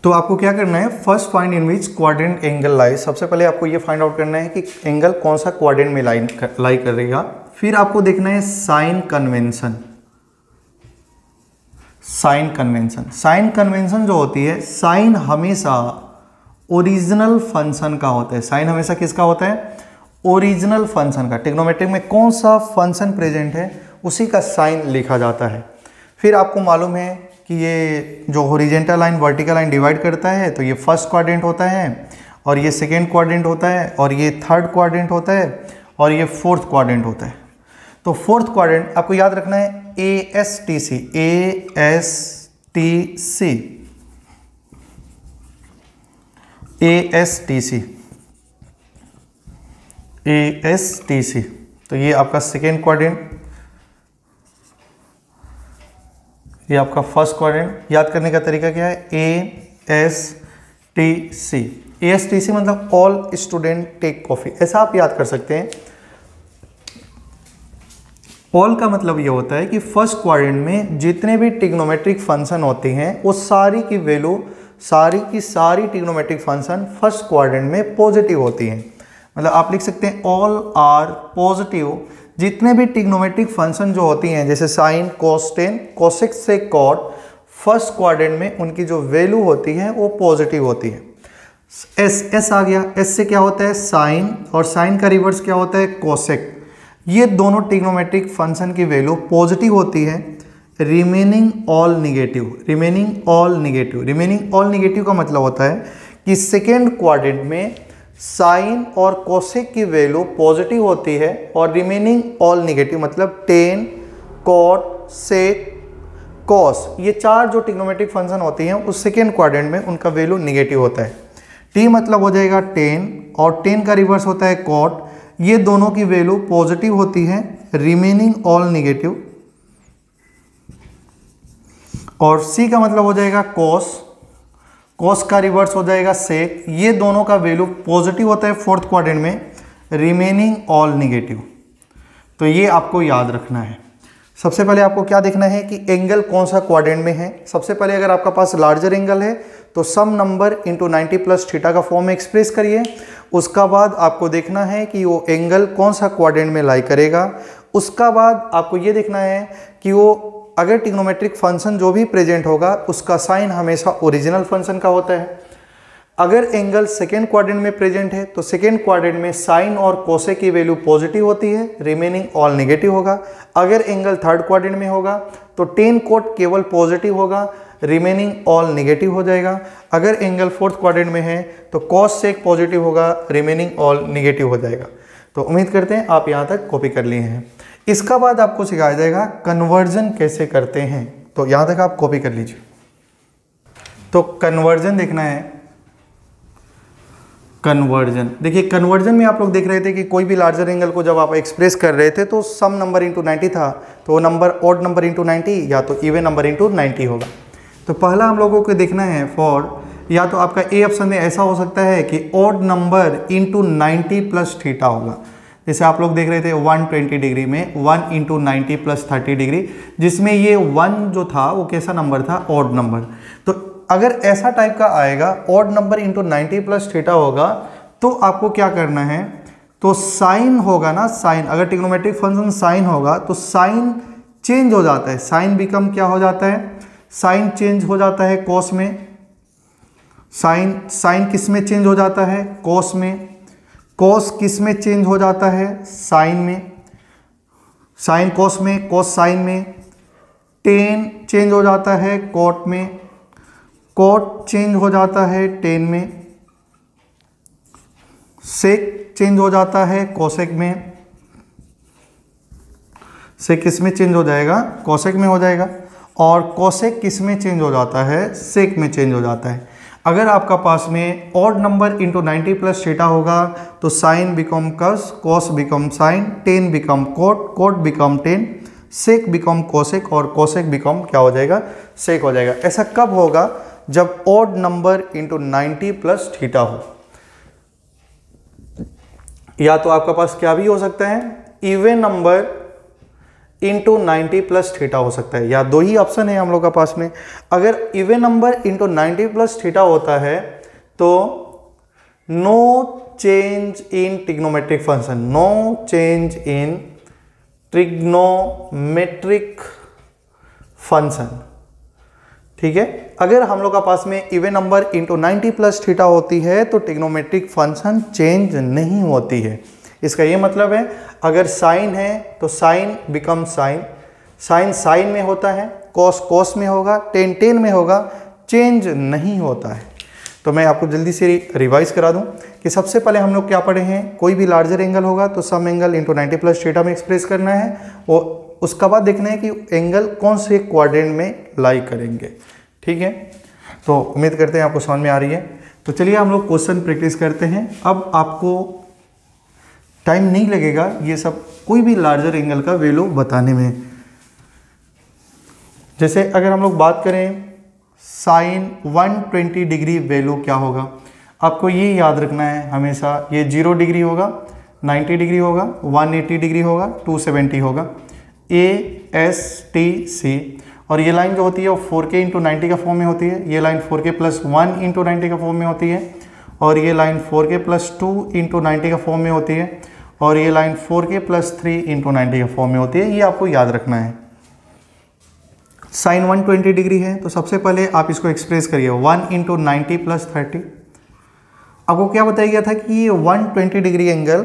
तो आपको क्या करना है, first find in which quadrant angle lie. सबसे पहले आपको ये फाइंड आउट करना है कि एंगल कौन सा क्वाड्रेंट में लाई करेगा। फिर आपको देखना है sign convention. Sign convention, sign convention जो होती है, साइन हमेशा ओरिजिनल फंक्शन का होता है। साइन हमेशा किसका होता है, ओरिजिनल फंक्शन का। ट्रिग्नोमेट्रिक में कौन सा फंक्शन प्रेजेंट है उसी का साइन लिखा जाता है। फिर आपको मालूम है कि ये जो horizontal line vertical line divide करता है, तो ये फर्स्ट क्वाड्रेंट होता है और ये सेकेंड क्वाड्रेंट होता है और ये थर्ड क्वाड्रेंट होता है और ये फोर्थ क्वाड्रेंट होता है। तो फोर्थ क्वाड्रेंट आपको याद रखना है ASTC, ASTC, ASTC, ASTC। तो ये आपका सेकेंड क्वाड्रेंट, ये आपका फर्स्ट क्वाड्रेंट। याद करने का तरीका क्या है, ASTC। ASTC मतलब ऑल स्टूडेंट टेक कॉफी, ऐसा आप याद कर सकते हैं। ऑल का मतलब ये होता है कि फर्स्ट क्वाड्रेंट में जितने भी ट्रिग्नोमेट्रिक फंक्शन होते हैं वो सारी की वैल्यू, सारी की सारी ट्रिग्नोमेट्रिक फंक्शन फर्स्ट क्वाड्रेंट में पॉजिटिव होती हैं। मतलब आप लिख सकते हैं ऑल आर पॉजिटिव। जितने भी ट्रिग्नोमेट्रिक फंक्शन जो होती हैं, जैसे साइन, कोस, टेन, कोसेक से कॉट, फर्स्ट क्वाड्रेंट में उनकी जो वैल्यू होती है वो पॉजिटिव होती है। एस आ गया, एस से क्या होता है साइन, और साइन का रिवर्स क्या होता है कोसेक। ये दोनों ट्रिग्नोमेट्रिक फंक्शन की वैल्यू पॉजिटिव होती है। Remaining all negative, remaining all negative, remaining all negative का मतलब होता है कि सेकेंड क्वाड्रेंट में साइन और कोसेक की वैल्यू पॉजिटिव होती है और रिमेनिंग ऑल निगेटिव, मतलब टेन, कॉट, सेक, कॉस, ये चार जो ट्रिग्नोमेट्रिक फंक्शन होती हैं उस सेकेंड क्वाड्रेंट में उनका वैल्यू निगेटिव होता है। टी मतलब हो जाएगा टेन और टेन का रिवर्स होता है कॉट, ये दोनों की वैल्यू पॉजिटिव होती है, रिमेनिंग ऑल निगेटिव। और सी का मतलब हो जाएगा कॉस, कॉस का रिवर्स हो जाएगा सेक, ये दोनों का वैल्यू पॉजिटिव होता है फोर्थ क्वाड्रेंट में, रिमेनिंग ऑल निगेटिव। तो ये आपको याद रखना है। सबसे पहले आपको क्या देखना है कि एंगल कौन सा क्वाड्रेंट में है। सबसे पहले अगर आपका पास लार्जर एंगल है तो सम नंबर इंटू 90 प्लस थीटा का फॉर्म में एक्सप्रेस करिए। उसका बाद आपको देखना है कि वो एंगल कौन सा क्वाड्रेंट में लाई करेगा। उसका बाद आपको ये देखना है कि वो अगर ट्रिग्नोमेट्रिक फंक्शन जो भी प्रेजेंट होगा उसका साइन हमेशा ओरिजिनल फंक्शन का होता है। अगर एंगल सेकेंड क्वाड्रेंट में प्रेजेंट है तो सेकेंड क्वाड्रेंट में साइन और कोसेक की वैल्यू पॉजिटिव होती है, रिमेनिंग ऑल नेगेटिव होगा। अगर एंगल थर्ड क्वाड्रेंट में होगा तो टेन कोट केवल पॉजिटिव होगा, रिमेनिंग ऑल नेगेटिव हो जाएगा। अगर एंगल फोर्थ क्वाड्रेंट में है तो कॉस सेक पॉजिटिव होगा, रिमेनिंग ऑल नेगेटिव हो जाएगा। तो उम्मीद करते हैं आप यहाँ तक कॉपी कर लिए हैं। इसका बाद आपको सिखाया जाएगा कन्वर्जन कैसे करते हैं, तो यहाँ तक आप कॉपी कर लीजिए। तो कन्वर्जन देखना है। कन्वर्जन देखिए, कन्वर्जन में आप लोग देख रहे थे कि कोई भी लार्जर एंगल को जब आप एक्सप्रेस कर रहे थे तो सम नंबर इंटू 90 था, तो वो नंबर ऑड नंबर इंटू 90 या तो इवन नंबर इंटू 90 होगा। तो पहला हम लोगों को देखना है फॉर, या तो आपका ए ऑप्शन में ऐसा हो सकता है कि odd number into 90 plus theta होगा। जैसे आप लोग देख रहे थे 120 डिग्री में 1 इंटू 90 प्लस 30 डिग्री, जिसमें ये 1 जो था वो कैसा नंबर था, ऑड नंबर। तो अगर ऐसा टाइप का आएगा odd number into 90 plus theta होगा तो आपको क्या करना है, तो साइन होगा ना, साइन अगर ट्रिग्नोमेट्रिक फंक्शन साइन होगा तो साइन चेंज हो जाता है, साइन बिकम क्या हो जाता है, साइन चेंज हो जाता है कॉस में। साइन किस में चेंज हो जाता है, कॉस में। कॉस किस में चेंज हो जाता है, साइन में। साइन कॉस में, कॉस साइन में। टेन चेंज हो जाता है कॉट में। कॉट चेंज हो जाता है टेन में। सेक चेंज हो जाता है कोसेक में। सेक किस में चेंज हो जाएगा, कोसेक में हो जाएगा। और कोसेक किस में चेंज हो जाता है, सेक में चेंज हो जाता है। अगर आपका पास में odd number into 90 plus theta होगा तो sine become cos, cos become sine, tan become cot, cot become tan, sec become cosec और कोसेक बिकम क्या हो जाएगा, सेक हो जाएगा। ऐसा कब होगा, जब odd number into 90 plus theta हो। या तो आपका पास क्या भी हो सकता है, even number into 90 plus theta हो सकता है, या दो ही ऑप्शन है हम लोग का पास में। अगर even number into 90 plus theta होता है तो no change in trigonometric function, no change in trigonometric function, ठीक है। अगर हम लोग का पास में even number into 90 plus theta होती है तो ट्रिग्नोमेट्रिक फंक्शन चेंज नहीं होती है। इसका ये मतलब है अगर साइन है तो sine becomes sine, sine sine में होता है, कॉस कॉस में होगा, टेन टेन में होगा, चेंज नहीं होता है। तो मैं आपको जल्दी से रिवाइज करा दूं कि सबसे पहले हम लोग क्या पढ़े हैं, कोई भी लार्जर एंगल होगा तो some angle into 90 plus theta में एक्सप्रेस करना है, और उसका बाद देखना है कि एंगल कौन से क्वाड्रेंट में लाई करेंगे, ठीक है। तो उम्मीद करते हैं आपको समझ में आ रही है। तो चलिए हम लोग क्वेश्चन प्रैक्टिस करते हैं। अब आपको टाइम नहीं लगेगा ये सब कोई भी लार्जर एंगल का वैल्यू बताने में। जैसे अगर हम लोग बात करें साइन 120 डिग्री वैल्यू क्या होगा, आपको ये याद रखना है हमेशा, ये 0 डिग्री होगा, 90 डिग्री होगा, 180 डिग्री होगा, 270 होगा, ASTC। और ये लाइन जो होती है वो 4K इंटू 90 का फॉर्म में होती है, ये लाइन 4K प्लस 1 इंटू 90 का फॉर्म में होती है, और ये लाइन 4K प्लस 2 इंटू 90 का फॉर्म में होती है, और ये लाइन 4K प्लस 3 इंटू 90 का फॉर्म में होती है। ये आपको याद रखना है। साइन 120 डिग्री है तो सबसे पहले आप इसको एक्सप्रेस करिए 1 इंटू 90 प्लस 30। आपको क्या बताया गया था कि ये 120 डिग्री एंगल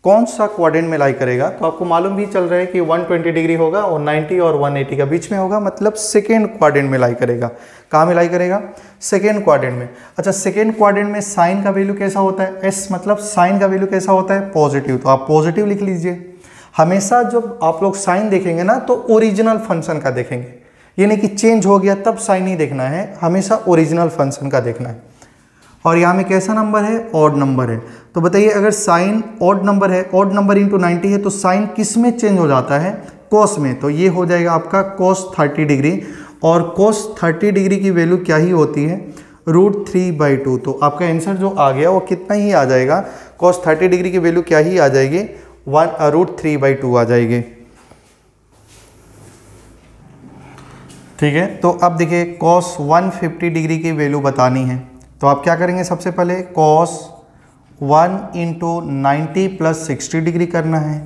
कौन सा क्वाड्रेंट में लाई करेगा, तो आपको मालूम भी चल रहा है कि 120 डिग्री होगा और 90 और 180 का बीच में होगा, मतलब सेकेंड क्वाड्रेंट में लाई करेगा। कहाँ में लाई करेगा, सेकेंड क्वाड्रेंट में। अच्छा, सेकेंड क्वाड्रेंट में साइन का वैल्यू कैसा होता है, एस, मतलब साइन का वैल्यू कैसा होता है, पॉजिटिव। तो आप पॉजिटिव लिख लीजिए। हमेशा जब आप लोग साइन देखेंगे ना तो ओरिजिनल फंक्शन का देखेंगे, ये नहीं कि चेंज हो गया तब साइन नहीं देखना है, हमेशा ओरिजिनल फंक्शन का देखना है। और यहाँ में कैसा नंबर है, ऑड नंबर है। तो बताइए अगर साइन ऑड नंबर है, ऑड नंबर इंटू 90 है, तो साइन किस में चेंज हो जाता है, कोस में। तो ये हो जाएगा आपका कोस 30 डिग्री, और कोस 30 डिग्री की वैल्यू क्या ही होती है, √3/2। तो आपका आंसर जो आ गया वो कितना ही आ जाएगा, कोस 30 डिग्री की वैल्यू क्या ही आ जाएगी, √3/2 आ जाएगी, ठीक है। तो अब देखिए कॉस 150 डिग्री की वैल्यू बतानी है, तो आप क्या करेंगे, सबसे पहले कॉस 1 इंटू 90 प्लस 60 डिग्री करना है।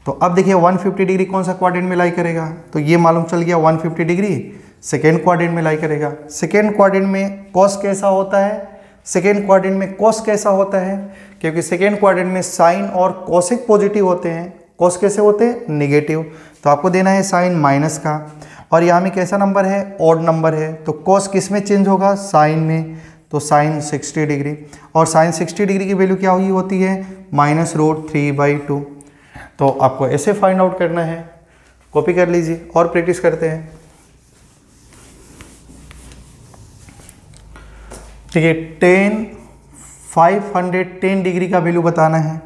तो अब देखिए 150 डिग्री कौन सा क्वाड्रेंट में लाई करेगा, तो ये मालूम चल गया 150 डिग्री सेकेंड क्वाड्रेंट में लाई करेगा। सेकेंड क्वाड्रेंट में कॉस कैसा होता है, सेकेंड क्वाड्रेंट में कॉस कैसा होता है, क्योंकि सेकेंड क्वाड्रेंट में साइन और कॉसिक पॉजिटिव होते हैं, कॉस कैसे होते हैं, निगेटिव। तो आपको देना है साइन माइनस का, और यहाँ में कैसा नंबर है, ऑड नंबर है। तो कॉस किस में चेंज होगा, साइन में। तो साइन 60 डिग्री, और साइन 60 डिग्री की वैल्यू क्या हुई होती है, -√3/2। तो आपको ऐसे फाइंड आउट करना है, कॉपी कर लीजिए और प्रैक्टिस करते हैं। ठीक है, 510 डिग्री का वैल्यू बताना है।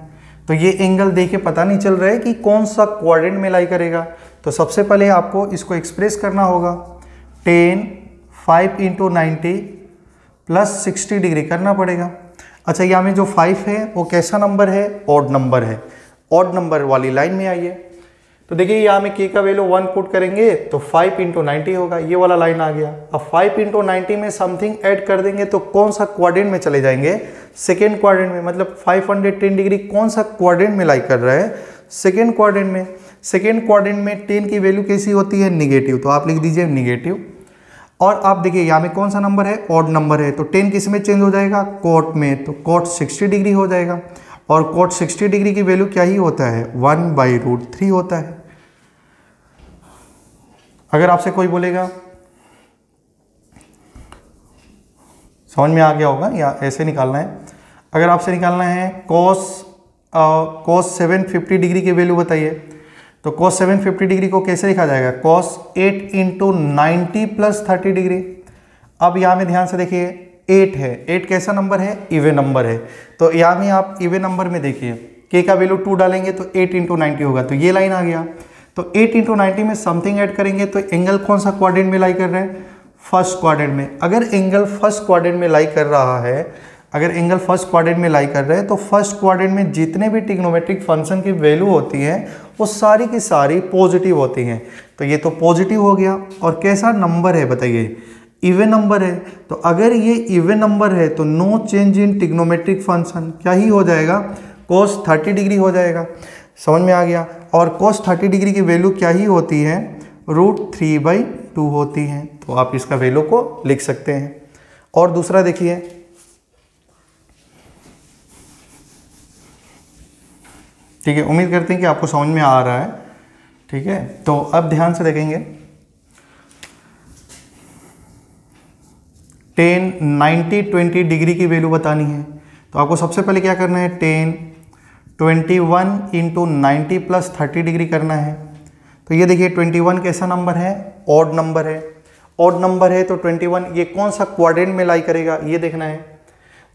तो ये एंगल देख के पता नहीं चल रहा है कि कौन सा क्वाड्रेंट में लाई करेगा, तो सबसे पहले आपको इसको एक्सप्रेस करना होगा। 5 इंटू 90 प्लस 60 डिग्री करना पड़ेगा। अच्छा, यहाँ में जो 5 है वो कैसा नंबर है, ऑड नंबर है, ऑड नंबर वाली लाइन में आइए। तो देखिए यहाँ में k का वैल्यू 1 पुट करेंगे तो 5 इंटू 90 होगा, ये वाला लाइन आ गया। अब 5 इंटू 90 में समथिंग ऐड कर देंगे तो कौन सा क्वाड्रेंट में चले जाएंगे, सेकेंड क्वाड्रेंट में। मतलब 510 डिग्री कौन सा क्वाड्रेंट में लाई कर रहा है, सेकेंड क्वाड्रेंट में। सेकेंड क्वाड्रेंट में 10 की वैल्यू कैसी होती है, निगेटिव। तो आप लिख दीजिए निगेटिव। और आप देखिए यहाँ में कौन सा नंबर है, ऑड नंबर है। तो 10 किस में चेंज हो जाएगा, कोट में। तो कोट 60 डिग्री हो जाएगा, और कोट 60 डिग्री की वैल्यू क्या ही होता है, 1/√3 होता है। अगर आपसे कोई बोलेगा, समझ में आ गया होगा, या ऐसे निकालना है। अगर आपसे निकालना है cos 750 डिग्री की वैल्यू बताइए, तो cos 750 डिग्री को कैसे लिखा जाएगा, cos 8 इंटू 90 प्लस 30 डिग्री। अब यहाँ में ध्यान से देखिए 8 है, 8 कैसा नंबर है, इवन नंबर है। तो यहाँ में आप इवन नंबर में देखिए k का वैल्यू 2 डालेंगे तो 8 इंटू 90 होगा, तो ये लाइन आ गया। तो 8 इंटू 90 में समथिंग ऐड करेंगे तो एंगल कौन सा क्वाड्रेंट में लाई कर रहे हैं, फर्स्ट क्वाड्रेंट में। अगर एंगल फर्स्ट क्वाड्रेंट में लाई कर रहा है अगर एंगल फर्स्ट क्वाड्रेंट में लाई कर रहे हैं तो फर्स्ट क्वाड्रेंट में जितने भी ट्रिग्नोमेट्रिक फंक्शन की वैल्यू होती है वो सारी की सारी पॉजिटिव होती हैं। तो ये तो पॉजिटिव हो गया। और कैसा नंबर है बताइए, इवन नंबर है। तो अगर ये इवन नंबर है तो no change in trigonometric function क्या ही हो जाएगा, cos 30 डिग्री हो जाएगा। समझ में आ गया। और cos 30 डिग्री की वैल्यू क्या ही होती है, √3/2 होती है। तो आप इसका वैल्यू को लिख सकते हैं। और दूसरा देखिए, ठीक है, उम्मीद करते हैं कि आपको समझ में आ रहा है। ठीक है, तो अब ध्यान से देखेंगे, 10 90 20 डिग्री की वैल्यू बतानी है। तो आपको सबसे पहले क्या करना है, 10 21 × 90 + 30 डिग्री करना है। तो ये देखिए 21 कैसा नंबर है, ऑड नंबर है। ऑड नंबर है तो 21 ये कौन सा क्वाड्रेंट में लाई करेगा ये देखना है।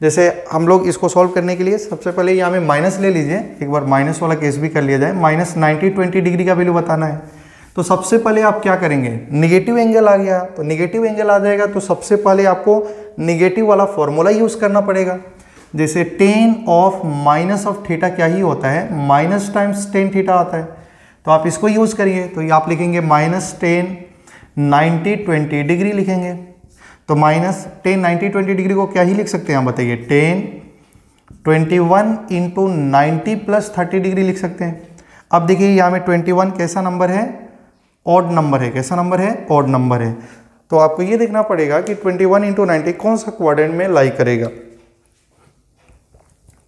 जैसे हम लोग इसको सॉल्व करने के लिए सबसे पहले यहाँ में माइनस ले लीजिए, एक बार माइनस वाला केस भी कर लिया जाए। -90 20 डिग्री का वैल्यू बताना है। तो सबसे पहले आप क्या करेंगे, निगेटिव एंगल आ गया तो निगेटिव एंगल आ जाएगा, तो सबसे पहले आपको निगेटिव वाला फॉर्मूला यूज़ करना पड़ेगा। जैसे tan ऑफ -θ क्या ही होता है, माइनस टाइम्स tan θ आता है। तो आप इसको यूज़ करिए। तो ये आप लिखेंगे -tan 90 20 डिग्री लिखेंगे। तो -tan 90 20 डिग्री को क्या ही लिख सकते हैं आप बताइए, tan 21 × 90 + 30 डिग्री लिख सकते हैं। अब देखिए यहाँ में 21 कैसा नंबर है, ऑड नंबर है। कैसा नंबर है, ऑड नंबर है। तो आपको ये देखना पड़ेगा कि 21 × 90 कौन सा क्वाड्रेंट में लाई करेगा।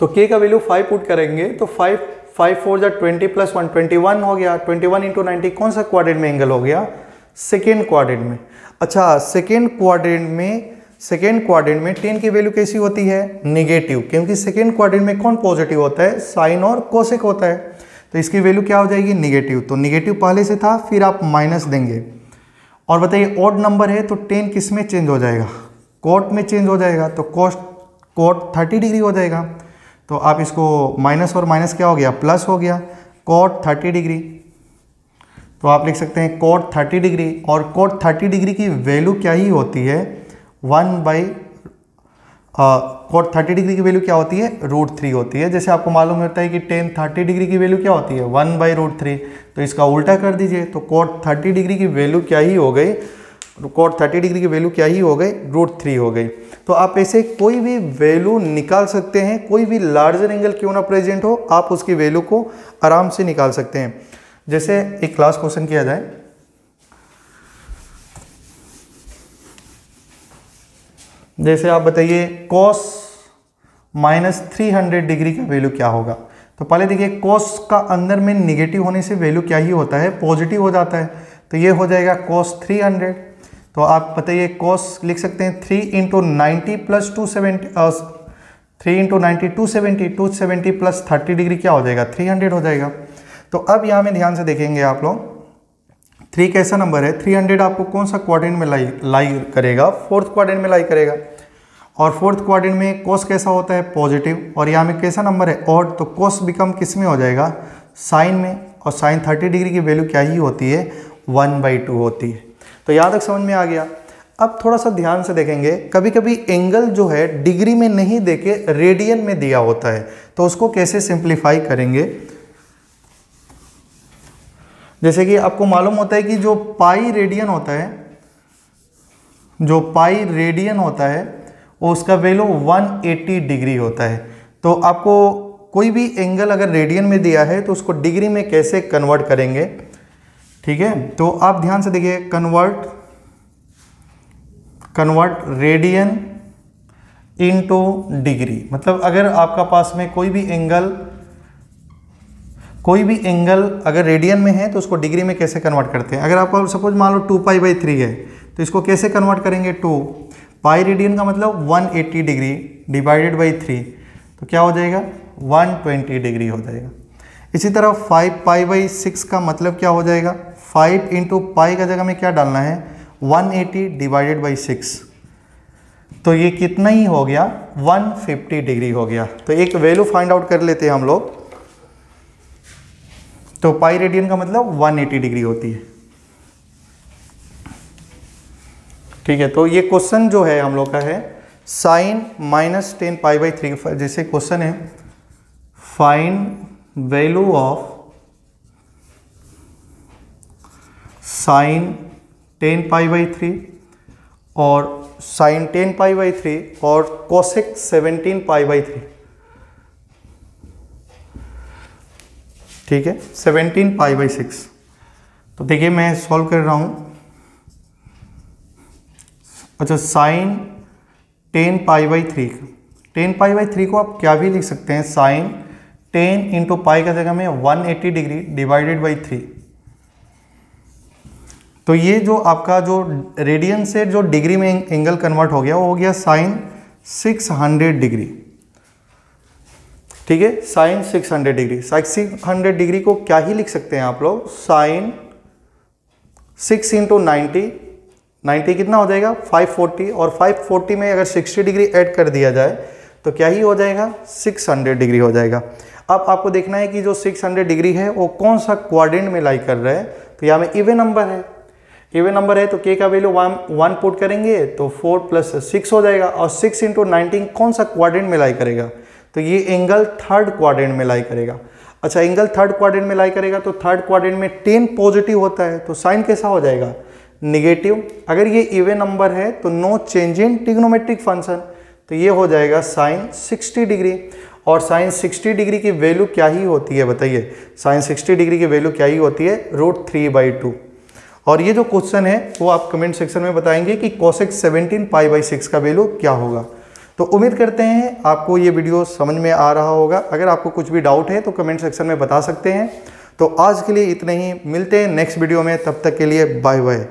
तो k का वैल्यू 5 पुट करेंगे तो 5 4 जा 20 + 1 21 हो गया। 21 × 90 कौन सा क्वाड्रेंट में एंगल हो गया, सेकेंड क्वाड्रेंट में। अच्छा, सेकेंड क्वाड्रेंट में 10 की वैल्यू कैसी होती है, नेगेटिव, क्योंकि सेकेंड क्वाड्रेंट में कौन पॉजिटिव होता है, साइन और कोसेक होता है। तो इसकी वैल्यू क्या हो जाएगी, नेगेटिव। तो नेगेटिव पहले से था, फिर आप माइनस देंगे। और बताइए ऑड नंबर है तो 10 किस में चेंज हो जाएगा, कोट में चेंज हो जाएगा। तो कोट 30 डिग्री हो जाएगा। तो आप इसको माइनस और माइनस क्या हो गया, प्लस हो गया, कोट 30 डिग्री। तो आप लिख सकते हैं कोट 30 डिग्री। और कोट 30 डिग्री की वैल्यू क्या ही होती है, कोट 30 डिग्री की वैल्यू क्या होती है, √3 होती है। जैसे आपको मालूम होता है कि tan 30 डिग्री की वैल्यू क्या होती है, 1/√3। तो इसका उल्टा कर दीजिए। तो कोट 30 डिग्री की वैल्यू क्या ही हो गई, कोट 30 डिग्री की वैल्यू क्या ही हो गई, √3 हो गई। तो आप ऐसे कोई भी वैल्यू निकाल सकते हैं, कोई भी लार्जर एंगल क्यों ना प्रेजेंट हो, आप उसकी वैल्यू को आराम से निकाल सकते हैं। जैसे एक क्लास क्वेश्चन किया जाए, जैसे आप बताइए cos -300 डिग्री का वैल्यू क्या होगा। तो पहले देखिए cos का अंदर में निगेटिव होने से वैल्यू क्या ही होता है, पॉजिटिव हो जाता है। तो ये हो जाएगा cos 300। तो आप बताइए cos लिख सकते हैं 3 × 90 + 270 3 × 90 270 270 + 30 डिग्री क्या हो जाएगा, 300 हो जाएगा। तो अब यहाँ में ध्यान से देखेंगे आप लोग, 3 कैसा नंबर है, 300 आपको कौन सा क्वाड्रेंट में लाई करेगा, फोर्थ क्वाड्रेंट में लाई करेगा। और फोर्थ क्वाड्रेंट में cos कैसा होता है, पॉजिटिव। और यहाँ में कैसा नंबर है, ऑड। तो cos बिकम किस में हो जाएगा, साइन में। और साइन 30 डिग्री की वैल्यू क्या ही होती है, 1/2 होती है। तो यहाँ तक समझ में आ गया। अब थोड़ा सा ध्यान से देखेंगे, कभी कभी एंगल जो है डिग्री में नहीं देके रेडियन में दिया होता है, तो उसको कैसे सिंप्लीफाई करेंगे। जैसे कि आपको मालूम होता है कि जो पाई रेडियन होता है वो उसका वैल्यू 180 डिग्री होता है। तो आपको कोई भी एंगल अगर रेडियन में दिया है तो उसको डिग्री में कैसे कन्वर्ट करेंगे, ठीक है। तो आप ध्यान से देखिए, कन्वर्ट रेडियन इनटू डिग्री। मतलब अगर आपका पास में कोई भी एंगल अगर रेडियन में है तो उसको डिग्री में कैसे कन्वर्ट करते हैं। अगर आपको सपोज मान लो 2π/3 है तो इसको कैसे कन्वर्ट करेंगे, 2 पाई रेडियन का मतलब 180 डिग्री डिवाइडेड बाई 3, तो क्या हो जाएगा, 120 डिग्री हो जाएगा। इसी तरह 5π/6 का मतलब क्या हो जाएगा, 5 × पाई का जगह में क्या डालना है, 180 डिवाइडेड बाई 6, तो ये कितना ही हो गया, 150 डिग्री हो गया। तो एक वैल्यू फाइंड आउट कर लेते हैं हम लोग। तो पाई रेडियन का मतलब 180 डिग्री होती है, ठीक है। तो ये क्वेश्चन जो है हम लोग का है साइन माइनस 10π/3, जैसे क्वेश्चन है फाइंड वैल्यू ऑफ साइन 10π/3 और साइन 10π/3 और कोसेक 17π/3, ठीक है, 17π/6। तो देखिए मैं सॉल्व कर रहा हूं। अच्छा, साइन 10π/3, 10π/3 को आप क्या भी लिख सकते हैं, साइन 10 इंटू पाई का जगह में 180 डिग्री डिवाइडेड बाई 3। तो ये जो आपका जो रेडियन से जो डिग्री में एंगल कन्वर्ट हो गया वो हो गया साइन 600 डिग्री, ठीक है, साइन 600 डिग्री। 600 डिग्री को क्या ही लिख सकते हैं आप लोग, साइन 6 इंटू 90 कितना हो जाएगा 540, और 540 में अगर 60 डिग्री ऐड कर दिया जाए तो क्या ही हो जाएगा 600 डिग्री हो जाएगा। अब आपको देखना है कि जो 600 डिग्री है वो कौन सा क्वाड्रेंट में लाई कर रहा है। तो यहाँ में इवन नंबर है, इवन नंबर है तो के का वैल्यू 1 पुट करेंगे तो 4 + 6 हो जाएगा, और 6 इंटू 19 कौन सा क्वाड्रेंट में लाई करेगा, तो ये एंगल थर्ड क्वाड्रेंट में लाई करेगा। अच्छा, एंगल थर्ड क्वाड्रेंट में लाई करेगा तो थर्ड क्वाड्रेंट में 10 पॉजिटिव होता है, तो साइन कैसा हो जाएगा निगेटिव। अगर ये इवन नंबर है तो no change in trigonometric function, तो ये हो जाएगा साइन 60 डिग्री। और साइन 60 डिग्री की वैल्यू क्या ही होती है बताइए, साइन 60 डिग्री की वैल्यू क्या ही होती है, √3/2। और ये जो क्वेश्चन है वो आप कमेंट सेक्शन में बताएंगे कि कोसेक 17π/6 का वैल्यू क्या होगा। तो उम्मीद करते हैं आपको ये वीडियो समझ में आ रहा होगा। अगर आपको कुछ भी डाउट है तो कमेंट सेक्शन में बता सकते हैं। तो आज के लिए इतना ही, मिलते हैं नेक्स्ट वीडियो में, तब तक के लिए बाय बाय।